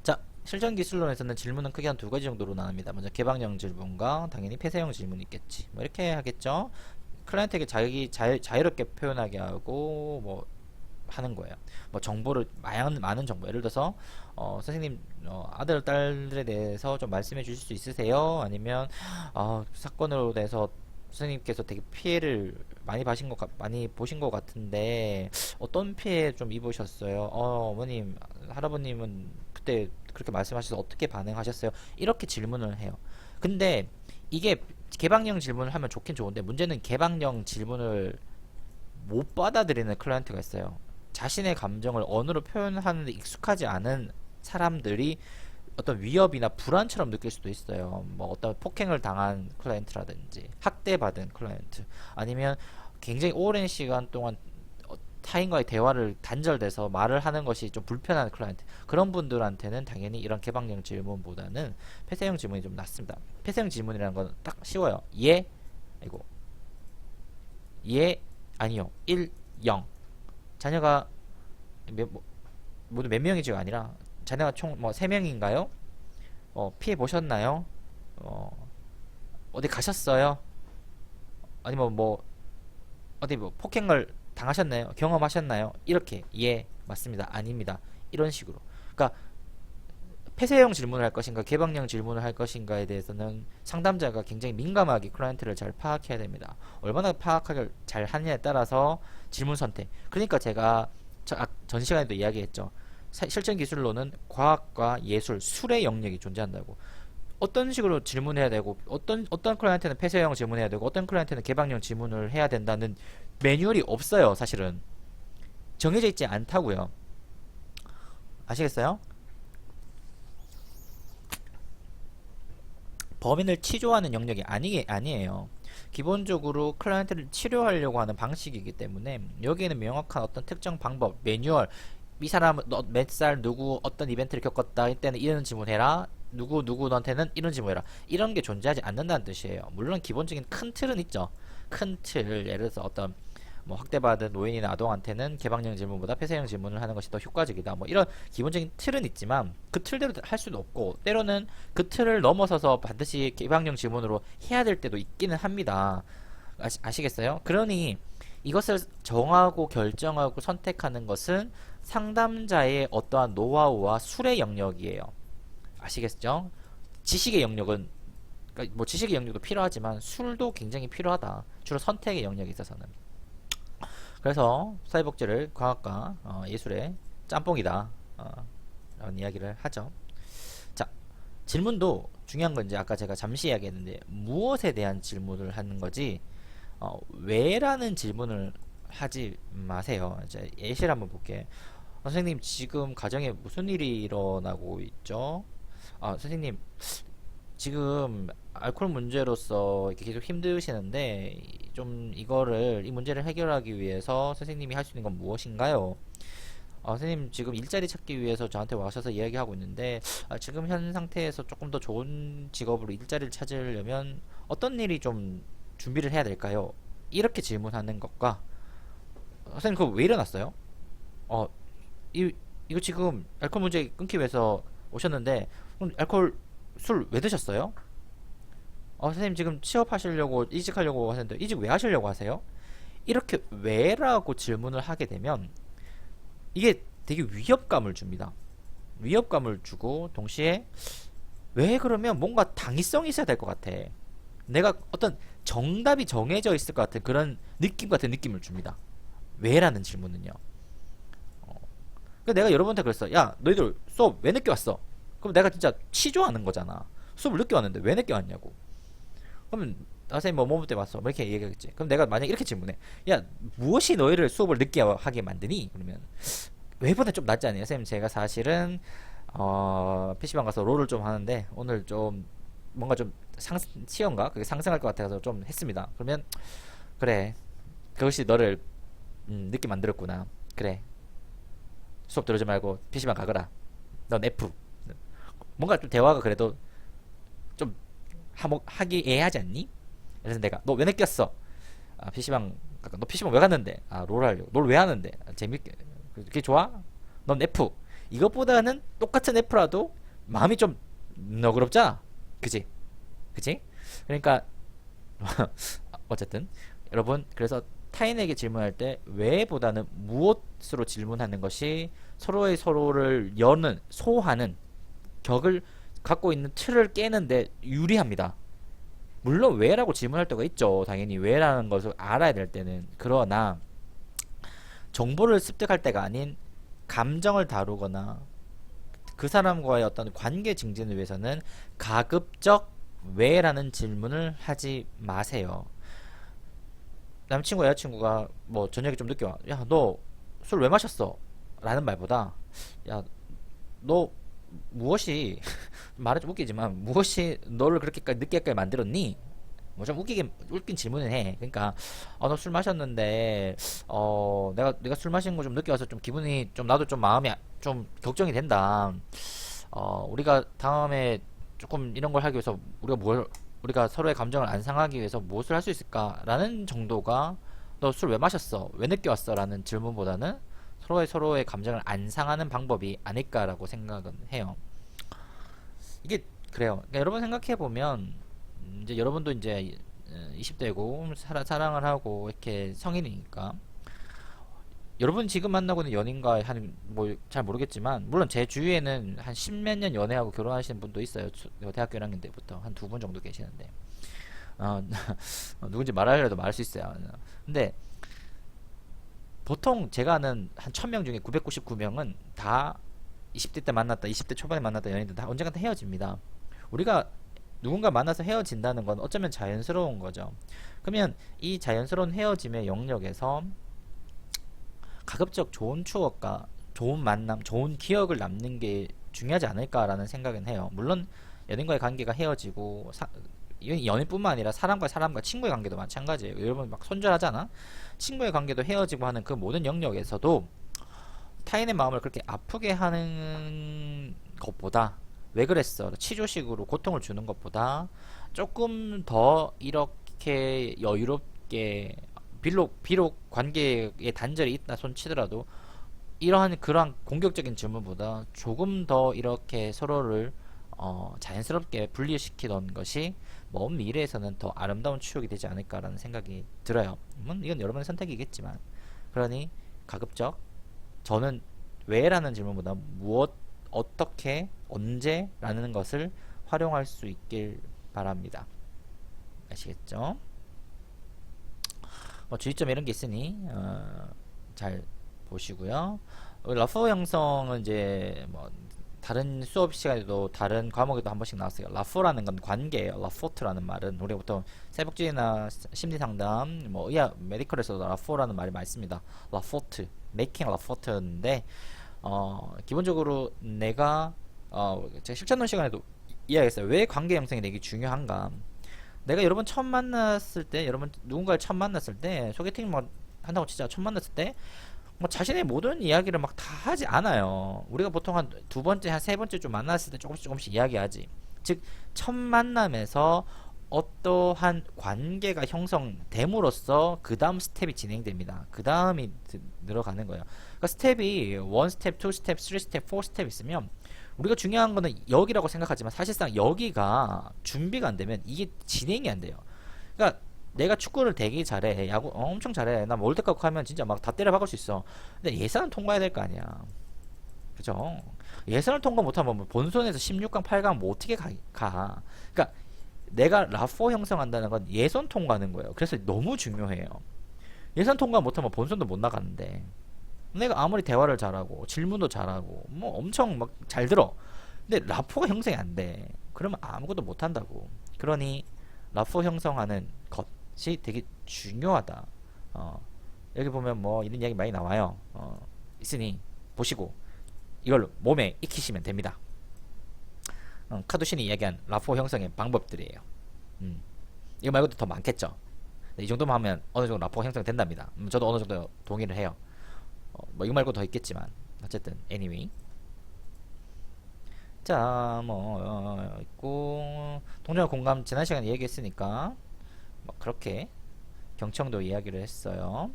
자, 실전 기술론에서는 질문은 크게 한 두 가지 정도로 나눕니다. 먼저 개방형 질문과 당연히 폐쇄형 질문이 있겠지. 뭐 이렇게 하겠죠. 클라이언트에게 자유롭게 표현하게 하고 뭐 하는 거예요. 뭐 정보를 많은 정보 예를 들어서 선생님 아들 딸들에 대해서 좀 말씀해 주실 수 있으세요? 아니면 사건으로 돼서 선생님께서 되게 피해를 많이 보신 것 같은데 어떤 피해 좀 입으셨어요? 어머님 할아버님은 그때 그렇게 말씀하셔서 어떻게 반응하셨어요? 이렇게 질문을 해요. 근데 이게 개방형 질문을 하면 좋긴 좋은데 문제는 개방형 질문을 못 받아들이는 클라이언트가 있어요. 자신의 감정을 언어로 표현하는데 익숙하지 않은 사람들이 어떤 위협이나 불안처럼 느낄 수도 있어요. 뭐 어떤 폭행을 당한 클라이언트라든지 학대받은 클라이언트 아니면 굉장히 오랜 시간 동안 타인과의 대화를 단절돼서 말을 하는 것이 좀 불편한 클라이언트 그런 분들한테는 당연히 이런 개방형 질문보다는 폐쇄형 질문이 좀 낫습니다. 폐쇄형 질문이라는 건 딱 쉬워요. 예, 아이고 예, 아니요, 1, 0 자녀가 모두 몇 명이지가 아니라 자녀가 총 뭐 3명인가요? 피해 보셨나요? 어디 가셨어요? 아니면 뭐 어디 뭐 폭행을 당하셨나요? 경험하셨나요? 이렇게 예 맞습니다 아닙니다 이런 식으로. 그러니까 폐쇄형 질문을 할 것인가 개방형 질문을 할 것인가에 대해서는 상담자가 굉장히 민감하게 클라이언트를 잘 파악해야 됩니다. 얼마나 파악하기 잘 하느냐에 따라서 질문 선택. 그러니까 제가 전 시간에도 이야기했죠. 실전 기술로는 과학과 예술, 술의 영역이 존재한다고. 어떤 식으로 질문해야 되고 어떤 클라이언트는 폐쇄형 질문해야 되고 어떤 클라이언트는 개방형 질문을 해야 된다는 매뉴얼이 없어요. 사실은 정해져 있지 않다고요. 아시겠어요? 범인을 치료하는 영역이 아니에요. 기본적으로 클라이언트를 치료하려고 하는 방식이기 때문에 여기에는 명확한 어떤 특정 방법, 매뉴얼, 이 사람은 몇 살 누구 어떤 이벤트를 겪었다 이때는 이런 질문해라 누구 너한테는 이런 질문해라 이런 게 존재하지 않는다는 뜻이에요. 물론 기본적인 큰 틀은 있죠. 큰 틀 예를 들어서 어떤 뭐 학대받은 노인이나 아동한테는 개방형 질문보다 폐쇄형 질문을 하는 것이 더 효과적이다. 뭐 이런 기본적인 틀은 있지만 그 틀대로 할 수도 없고 때로는 그 틀을 넘어서서 반드시 개방형 질문으로 해야 될 때도 있기는 합니다. 아시겠어요? 그러니 이것을 정하고 결정하고 선택하는 것은 상담자의 어떠한 노하우와 술의 영역이에요. 아시겠죠? 지식의 영역은 그러니까 뭐 지식의 영역도 필요하지만 술도 굉장히 필요하다. 주로 선택의 영역에 있어서는. 그래서 사회복지를 과학과 예술의 짬뽕이다. 라는 이야기를 하죠. 자, 질문도 중요한 건 이제 아까 제가 잠시 이야기했는데 무엇에 대한 질문을 하는 거지 왜라는 질문을 하지 마세요. 이제 예시를 한번 볼게. 선생님 지금 가정에 무슨 일이 일어나고 있죠? 선생님 지금 알코올 문제로서 이렇게 계속 힘드시는데 좀 이 문제를 해결하기 위해서 선생님이 할 수 있는 건 무엇인가요? 선생님 지금 일자리 찾기 위해서 저한테 와셔서 이야기하고 있는데 지금 현 상태에서 조금 더 좋은 직업으로 일자리를 찾으려면 어떤 일이 좀 준비를 해야 될까요? 이렇게 질문하는 것과 선생님 그거 왜 일어났어요? 어, 이거 지금 알코올 문제 끊기 위해서 오셨는데 그럼 알코올 술 왜 드셨어요? 선생님 지금 취업하시려고 이직하려고 하는데 이직 왜 하시려고 하세요? 이렇게 왜라고 질문을 하게 되면 이게 되게 위협감을 줍니다. 위협감을 주고 동시에 왜 그러면 뭔가 당위성이 있어야 될 것 같아. 내가 어떤 정답이 정해져 있을 것 같은 그런 느낌 같은 느낌을 줍니다. 왜라는 질문은요. 내가 여러분한테 그랬어. 야, 너희들 수업 왜 늦게 왔어? 그럼 내가 진짜 치조하는 거잖아. 수업을 늦게 왔는데 왜 늦게 왔냐고. 그러면 선생님 뭐 때 왔어? 뭐 이렇게 얘기하겠지. 그럼 내가 만약 이렇게 질문해. 야, 무엇이 너희를 수업을 늦게 하게 만드니? 그러면 왜보다 좀 낫지 않아요? 선생님 제가 사실은 PC방 가서 롤을 좀 하는데 오늘 좀 뭔가 좀 치어인가? 그게 상승할 것 같아서 좀 했습니다. 그러면 그래. 그것이 너를 늦게 만들었구나. 그래. 수업 들으지 말고 PC방 가거라. 넌 F. 뭔가 좀 대화가 그래도 좀 하기 애하지 않니? 그래서 내가 너 왜 느꼈어? PC방 너 PC방 왜 갔는데? 롤 하려고. 롤 왜 하는데? 재밌게. 그게 좋아? 넌 F. 이것보다는 똑같은 F라도 마음이 좀 너그럽잖아. 그지? 그지? 그러니까 어쨌든 여러분 그래서 타인에게 질문할 때 왜보다는 무엇으로 질문하는 것이 서로를 여는 소화하는 격을 갖고 있는 틀을 깨는데 유리합니다. 물론 왜라고 질문할 때가 있죠. 당연히 왜라는 것을 알아야 될 때는. 그러나 정보를 습득할 때가 아닌 감정을 다루거나 그 사람과의 어떤 관계 증진을 위해서는 가급적 왜라는 질문을 하지 마세요. 남친구 여자친구가 뭐 저녁에 좀 늦게 와. 야, 너 술 왜 마셨어? 라는 말보다 야, 너 무엇이 말은 좀 웃기지만 무엇이 너를 그렇게까지 늦게까지 만들었니? 뭐 좀 웃긴 질문을 해. 그러니까 너 술 마셨는데 내가 술 마신 거 좀 늦게 와서 좀 기분이 좀 나도 좀 마음이 좀 걱정이 된다. 우리가 다음에 조금 이런 걸 하기 위해서 우리가 서로의 감정을 안 상하기 위해서 무엇을 할 수 있을까라는 정도가 너 술 왜 마셨어? 왜 늦게 왔어? 라는 질문보다는 서로의 감정을 안 상하는 방법이 아닐까라고 생각은 해요. 이게 그래요. 그러니까 여러분 생각해 보면 이제 여러분도 이제 20대고 사랑을 하고 이렇게 성인이니까 여러분 지금 만나고 있는 연인과 한 뭐 잘 모르겠지만 물론 제 주위에는 한 십몇 년 연애하고 결혼하시는 분도 있어요. 대학교 1학년 때부터 한 두 분 정도 계시는데 누군지 말하려도 말할 수 있어요. 근데 보통 제가 아는 한 1000명 중에 999명은 다 20대 때 만났다, 20대 초반에 만났다 연인들 다 언젠가 다 헤어집니다. 우리가 누군가 만나서 헤어진다는 건 어쩌면 자연스러운 거죠. 그러면 이 자연스러운 헤어짐의 영역에서 가급적 좋은 추억과 좋은 만남, 좋은 기억을 남는 게 중요하지 않을까라는 생각은 해요. 물론 연인과의 관계가 헤어지고 연인뿐만 아니라 사람과 친구의 관계도 마찬가지예요. 여러분 막 손절하잖아. 친구의 관계도 헤어지고 하는 그 모든 영역에서도 타인의 마음을 그렇게 아프게 하는 것보다 왜 그랬어? 치조식으로 고통을 주는 것보다 조금 더 이렇게 여유롭게 비록 관계에 단절이 있다 손치더라도 그러한 공격적인 질문보다 조금 더 이렇게 서로를 자연스럽게 분리시키던 것이 먼 미래에서는 더 아름다운 추억이 되지 않을까라는 생각이 들어요. 이건 여러분의 선택이겠지만 그러니 가급적 저는 왜라는 질문보다 무엇, 어떻게, 언제라는 것을 활용할 수 있길 바랍니다. 아시겠죠? 주의점 이런 게 있으니 잘 보시고요. 라포 형성은 이제 뭐 다른 수업 시간에도 다른 과목에도 한 번씩 나왔어요. 라포라는 건 관계예요. 라포트라는 말은 우리가 보통 새벽주의나 심리상담, 뭐 의학 메디컬에서도 라포라는 말이 많이 씁니다. 라포트, 메이킹 라포트인데 기본적으로 내가 제가 실천론 시간에도 이야기했어요. 왜 관계 형성이 되게 중요한가? 내가 여러분 처음 만났을 때, 여러분 누군가를 처음 만났을 때, 소개팅 뭐 한다고 진짜 처음 만났을 때, 뭐 자신의 모든 이야기를 막 다 하지 않아요. 우리가 보통 한 두 번째, 한 세 번째 좀 만났을 때 조금씩 조금씩 이야기하지. 즉, 첫 만남에서 어떠한 관계가 형성됨으로써 그 다음 스텝이 진행됩니다. 그 다음이 늘어가는 거예요. 그러니까 스텝이 1 스텝, 2 스텝, 3 스텝, 4 스텝 있으면 우리가 중요한 거는 여기라고 생각하지만 사실상 여기가 준비가 안 되면 이게 진행이 안 돼요. 그러니까 내가 축구를 되게 잘해. 야구 엄청 잘해. 나 월드컵 하면 진짜 막 다 때려 박을 수 있어. 근데 예선은 통과해야 될 거 아니야. 그죠? 예선을 통과 못하면 뭐 본선에서 16강, 8강 뭐 어떻게 가? 그러니까 내가 라포 형성한다는 건 예선 통과하는 거예요. 그래서 너무 중요해요. 예선 통과 못하면 본선도 못 나가는데 내가 아무리 대화를 잘하고 질문도 잘하고 뭐 엄청 막 잘 들어. 근데 라포가 형성이 안 돼. 그러면 아무것도 못 한다고. 그러니 라포 형성하는 것이 되게 중요하다. 여기 보면 뭐 이런 이야기 많이 나와요. 있으니 보시고 이걸 몸에 익히시면 됩니다. 카두신이 이야기한 라포 형성의 방법들이에요. 이거 말고도 더 많겠죠. 이 정도만 하면 어느 정도 라포 형성 된답니다. 저도 어느 정도 동의를 해요. 뭐 이거 말고 더 있겠지만 어쨌든 anyway. 자, 뭐 있고 동료와 공감 지난 시간에 얘기했으니까 뭐 그렇게 경청도 이야기를 했어요.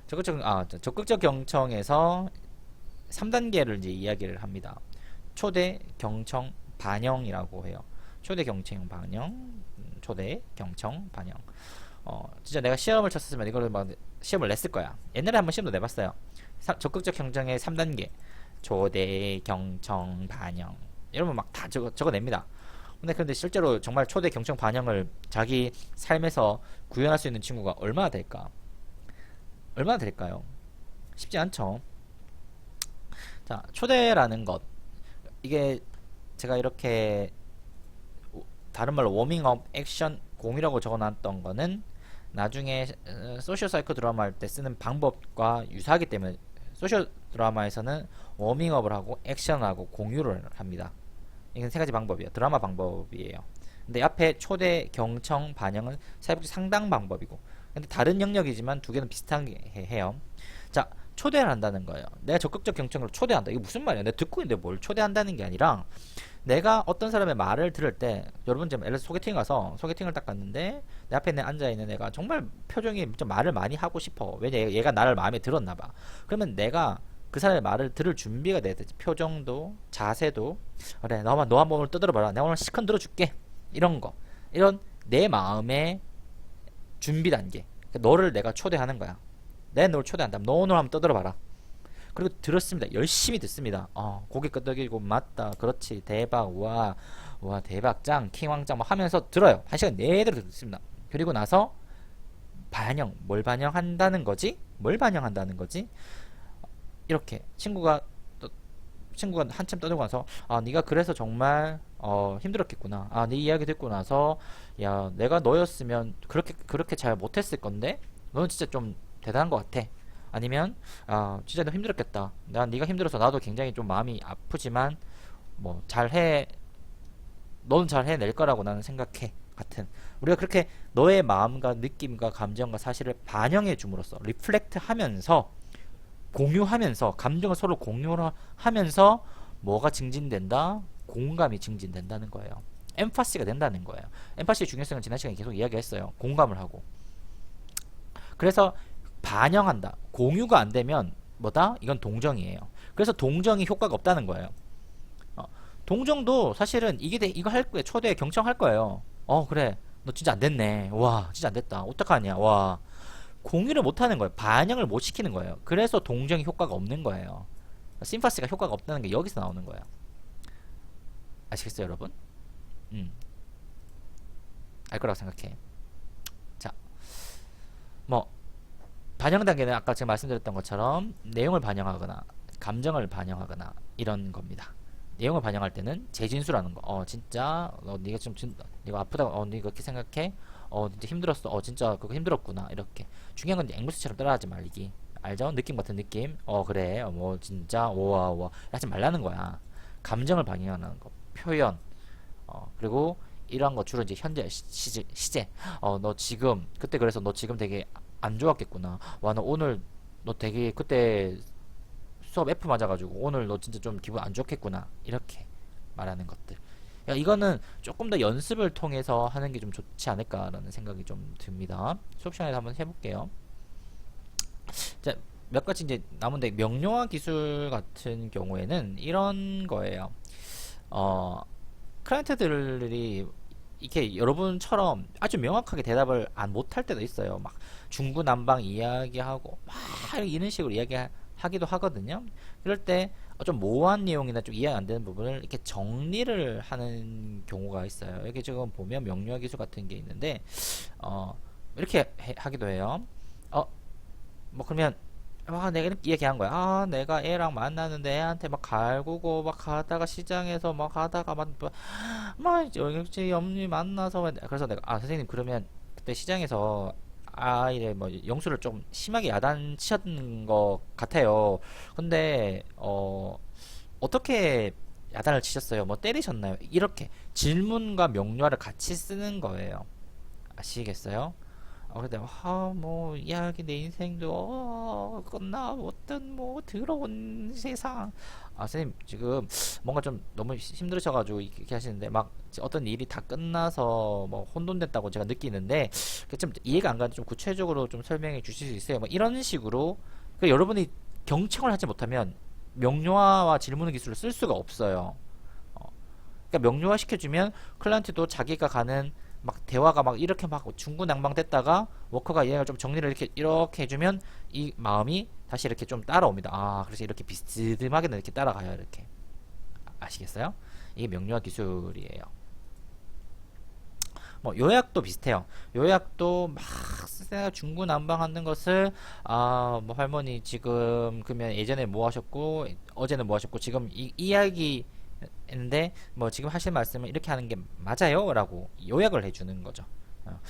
적극적 경청에서 3단계를 이제 이야기를 합니다. 초대, 경청, 반영이라고 해요. 초대, 경청, 반영, 초대, 경청, 반영. 진짜 내가 시험을 쳤으면 이거를 막 시험을 냈을 거야. 옛날에 한번 시험도 내봤어요. 적극적 경청의 3단계. 초대, 경청, 반영. 이러면 막 다 적어냅니다. 근데 실제로 정말 초대, 경청, 반영을 자기 삶에서 구현할 수 있는 친구가 얼마나 될까? 얼마나 될까요? 쉽지 않죠. 자, 초대라는 것. 이게 제가 이렇게 다른 말로 워밍업, 액션, 공유라고 적어놨던 거는 나중에 소셜 사이코 드라마 할 때 쓰는 방법과 유사하기 때문에 소셜 드라마에서는 워밍업을 하고 액션을 하고 공유를 합니다. 이건 세 가지 방법이에요. 드라마 방법이에요. 근데 앞에 초대, 경청, 반영은 사회복지 상담 방법이고, 근데 다른 영역이지만 두 개는 비슷하게 해요. 자, 초대를 한다는 거예요. 내가 적극적 경청으로 초대한다. 이게 무슨 말이야? 내가 듣고 있는데 뭘 초대한다는 게 아니라 내가 어떤 사람의 말을 들을 때, 여러분 지금 LS 소개팅 가서 소개팅을 딱 갔는데 내 앞에 앉아있는 애가 정말 표정이 좀 말을 많이 하고 싶어. 왜냐, 얘가 나를 마음에 들었나 봐. 그러면 내가 그 사람의 말을 들을 준비가 돼야 되지. 표정도, 자세도. 그래, 너 한번 오늘 떠들어봐라. 내가 오늘 시컨 들어줄게. 이런 거. 이런 내 마음의 준비 단계. 너를 내가 초대하는 거야. 내가 너를 초대한다. 너 오늘 한번 떠들어봐라. 그리고 들었습니다. 열심히 듣습니다. 고개 끄덕이고 맞다. 그렇지. 대박. 와 대박. 짱. 킹왕짱 뭐 하면서 들어요. 1시간 내내 듣습니다. 그리고 나서 반영. 뭘 반영한다는 거지? 뭘 반영한다는 거지? 이렇게 친구가 한참 떠들고 나서 네가 그래서 정말 힘들었겠구나. 네 이야기 듣고 나서 야 내가 너였으면 그렇게 잘 못했을 건데 너는 진짜 좀 대단한 것 같아. 아니면 진짜 너 힘들었겠다. 네가 힘들어서 나도 굉장히 좀 마음이 아프지만 뭐 너는 잘 해낼 거라고 나는 생각해. 같은 우리가 그렇게 너의 마음과 느낌과 감정과 사실을 반영해 줌으로써 리플렉트 하면서 공유하면서 감정을 서로 공유하면서 뭐가 증진된다? 공감이 증진된다는 거예요. 엠파시가 된다는 거예요. 엠파시의 중요성은 지난 시간에 계속 이야기했어요. 공감을 하고. 그래서 반영한다. 공유가 안 되면 뭐다? 이건 동정이에요. 그래서 동정이 효과가 없다는 거예요. 동정도 사실은 이거 할 거예요. 초대 경청할 거예요. 그래. 너 진짜 안 됐네. 와, 진짜 안 됐다. 어떡하냐. 와. 공유를 못 하는 거예요. 반영을 못 시키는 거예요. 그래서 동정이 효과가 없는 거예요. 심파시가 효과가 없다는 게 여기서 나오는 거예요. 아시겠어요, 여러분? 갈 거라고 생각해. 자, 뭐 반영 단계는 아까 제가 말씀드렸던 것처럼 내용을 반영하거나 감정을 반영하거나 이런 겁니다. 내용을 반영할 때는 재진수라는 거. 진짜 네가 지금 네가 아프다고 네가 그렇게 생각해. 진짜 힘들었어. 진짜 그거 힘들었구나. 이렇게 중요한 건 앵무새처럼 따라하지 말기. 알죠? 느낌 같은 느낌. 그래. 뭐 진짜 오와 오와 하지 말라는 거야. 감정을 반영하는 거. 표현. 그리고 이러한 거 주로 이제 현재 시제. 너 지금 그때 그래서 너 지금 되게 안 좋았겠구나. 와, 너 오늘 너 되게 그때 수업 F 맞아가지고 오늘 너 진짜 좀 기분 안 좋겠구나. 이렇게 말하는 것들. 야, 이거는 조금 더 연습을 통해서 하는 게 좀 좋지 않을까라는 생각이 좀 듭니다. 수업 시간에 한번 해볼게요. 자, 몇 가지 이제 남은데 명료화 기술 같은 경우에는 이런 거예요. 클라이언트들이 이렇게 여러분처럼 아주 명확하게 대답을 안 못할 때도 있어요. 막 중구난방 이야기하고 막 이런 식으로 이야기하기도 하거든요. 그럴 때 좀 모호한 내용이나 좀 이해 안 되는 부분을 이렇게 정리를 하는 경우가 있어요. 여기 지금 보면 명료화 기술 같은 게 있는데 이렇게 하기도 해요. 뭐 그러면 내가 이렇게 얘기한 거야. 내가 애랑 만났는데 애한테 막 갈구고 막 가다가 시장에서 막 가다가 막 역시 염리 만나서 그래서 내가 선생님 그러면 그때 시장에서 아이를 뭐 영수를 좀 심하게 야단치셨는 것 같아요. 근데 어떻게 야단을 치셨어요? 뭐 때리셨나요? 이렇게 질문과 명료화를 같이 쓰는 거예요. 아시겠어요? 근데 뭐 이야기 내 인생도 끝나 어떤 뭐 더러운 세상. 선생님 지금 뭔가 좀 너무 힘들으셔가지고 이렇게 하시는데 막 어떤 일이 다 끝나서 뭐 혼돈됐다고 제가 느끼는데 좀 이해가 안 가는데 좀 구체적으로 좀 설명해 주실 수 있어요? 뭐 이런 식으로 여러분이 경청을 하지 못하면 명료화와 질문 기술을 쓸 수가 없어요. 그러니까 명료화 시켜주면 클라이언트도 자기가 가는 막 대화가 막 이렇게 막 중구난방됐다가 워커가 이해를 좀 정리를 이렇게 해주면 이 마음이 다시 이렇게 좀 따라옵니다. 그래서 이렇게 비스듬하게 이렇게 따라가요. 이렇게 아시겠어요? 이게 명료화 기술이에요. 뭐 요약도 비슷해요. 요약도 막 중구난방하는 것을 뭐 할머니 지금 그러면 예전에 뭐 하셨고 어제는 뭐 하셨고 지금 이 이야기 했는데 뭐 지금 하실 말씀은 이렇게 하는 게 맞아요? 라고 요약을 해주는 거죠.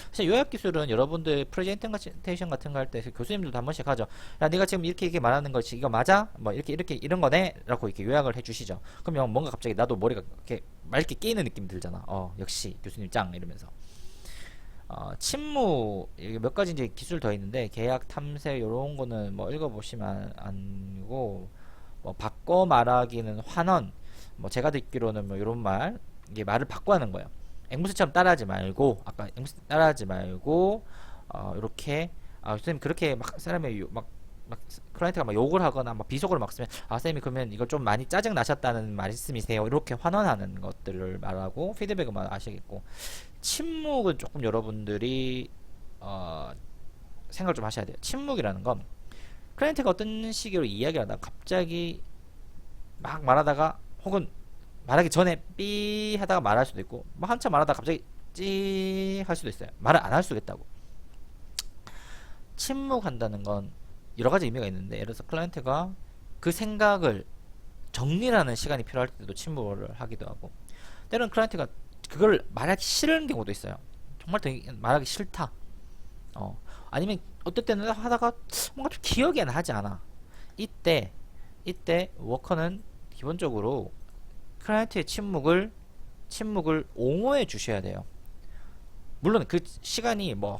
사실 요약 기술은 여러분들 프레젠테이션 같은 거 할 때 교수님들도 한 번씩 하죠. 야, 네가 지금 이렇게 말하는 것이 이거 맞아? 뭐 이렇게 이런 거네? 라고 이렇게 요약을 해주시죠. 그러면 뭔가 갑자기 나도 머리가 이렇게 맑게 깨이는 느낌이 들잖아. 역시 교수님 짱 이러면서. 침무 몇 가지 이제 기술 더 있는데 계약 탐색 요런 거는 뭐 읽어보시면 아니고 뭐 바꿔 말하기는 환원 뭐 제가 듣기로는 뭐 이런 말 이게 말을 바꿔 하는 거예요. 앵무새처럼 따라하지 말고 아까 앵무새 따라하지 말고 이렇게 선생님 그렇게 막 사람이 막 클라이언트가 막 욕을 하거나 막 비속어를 막 쓰면 선생님이 그러면 이걸 좀 많이 짜증 나셨다는 말씀이세요. 이렇게 환원하는 것들을 말하고 피드백을 아시겠고 침묵은 조금 여러분들이 생각을 좀 하셔야 돼요. 침묵이라는 건 클라이언트가 어떤 식으로 이야기를 하다가 갑자기 막 말하다가 혹은 말하기 전에 삐 하다가 말할 수도 있고 뭐 한참 말하다가 갑자기 찌 할 수도 있어요. 말을 안 할 수도 있다고. 침묵한다는 건 여러 가지 의미가 있는데 예를 들어서 클라이언트가 그 생각을 정리하는 시간이 필요할 때도 침묵을 하기도 하고 때로는 클라이언트가 그걸 말하기 싫은 경우도 있어요. 정말 되게 말하기 싫다. 아니면 어떨 때는 하다가 뭔가 좀 기억이 나지 않아. 이때 워커는 기본적으로 클라이언트의 침묵을 옹호해 주셔야 돼요. 물론 그 시간이 뭐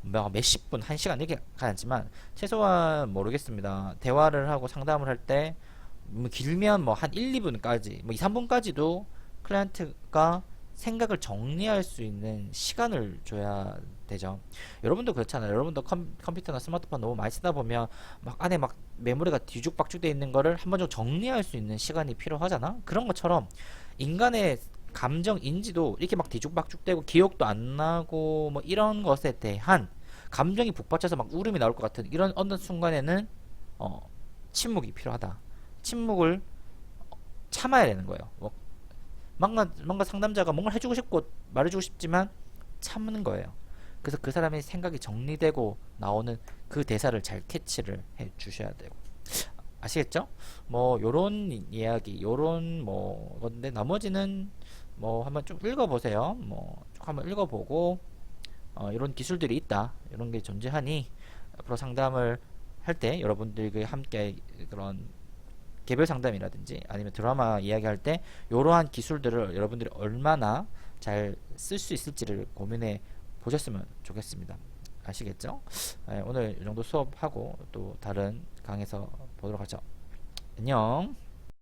몇십 분, 한 시간 이렇게 가지만 최소한 모르겠습니다. 대화를 하고 상담을 할 때 뭐 길면 뭐 한 1, 2분까지, 뭐 2, 3분까지도 클라이언트가 생각을 정리할 수 있는 시간을 줘야 되죠. 여러분도 그렇잖아요. 여러분도 컴퓨터나 스마트폰 너무 많이 쓰다 보면 막 안에 막 메모리가 뒤죽박죽 돼 있는 거를 한 번 좀 정리할 수 있는 시간이 필요하잖아. 그런 것처럼 인간의 감정 인지도 이렇게 막 뒤죽박죽되고 기억도 안 나고 뭐 이런 것에 대한 감정이 북받쳐서 막 울음이 나올 것 같은 이런 어느 순간에는 침묵이 필요하다. 침묵을 참아야 되는 거예요. 뭔가 상담자가 뭔가 해주고 싶고 말해주고 싶지만 참는 거예요. 그래서 그 사람의 생각이 정리되고 나오는 그 대사를 잘 캐치를 해 주셔야 되고. 아시겠죠? 뭐 요런 이야기, 요런 뭐 건데 나머지는 뭐 한번 쭉 읽어보세요. 뭐 쭉 한번 읽어보고 이런 기술들이 있다, 이런 게 존재하니 앞으로 상담을 할 때 여러분들과 함께 그런 개별 상담이라든지 아니면 드라마 이야기할 때 이러한 기술들을 여러분들이 얼마나 잘 쓸 수 있을지를 고민해 보셨으면 좋겠습니다. 아시겠죠? 오늘 이 정도 수업하고 또 다른 강에서 보도록 하죠. 안녕.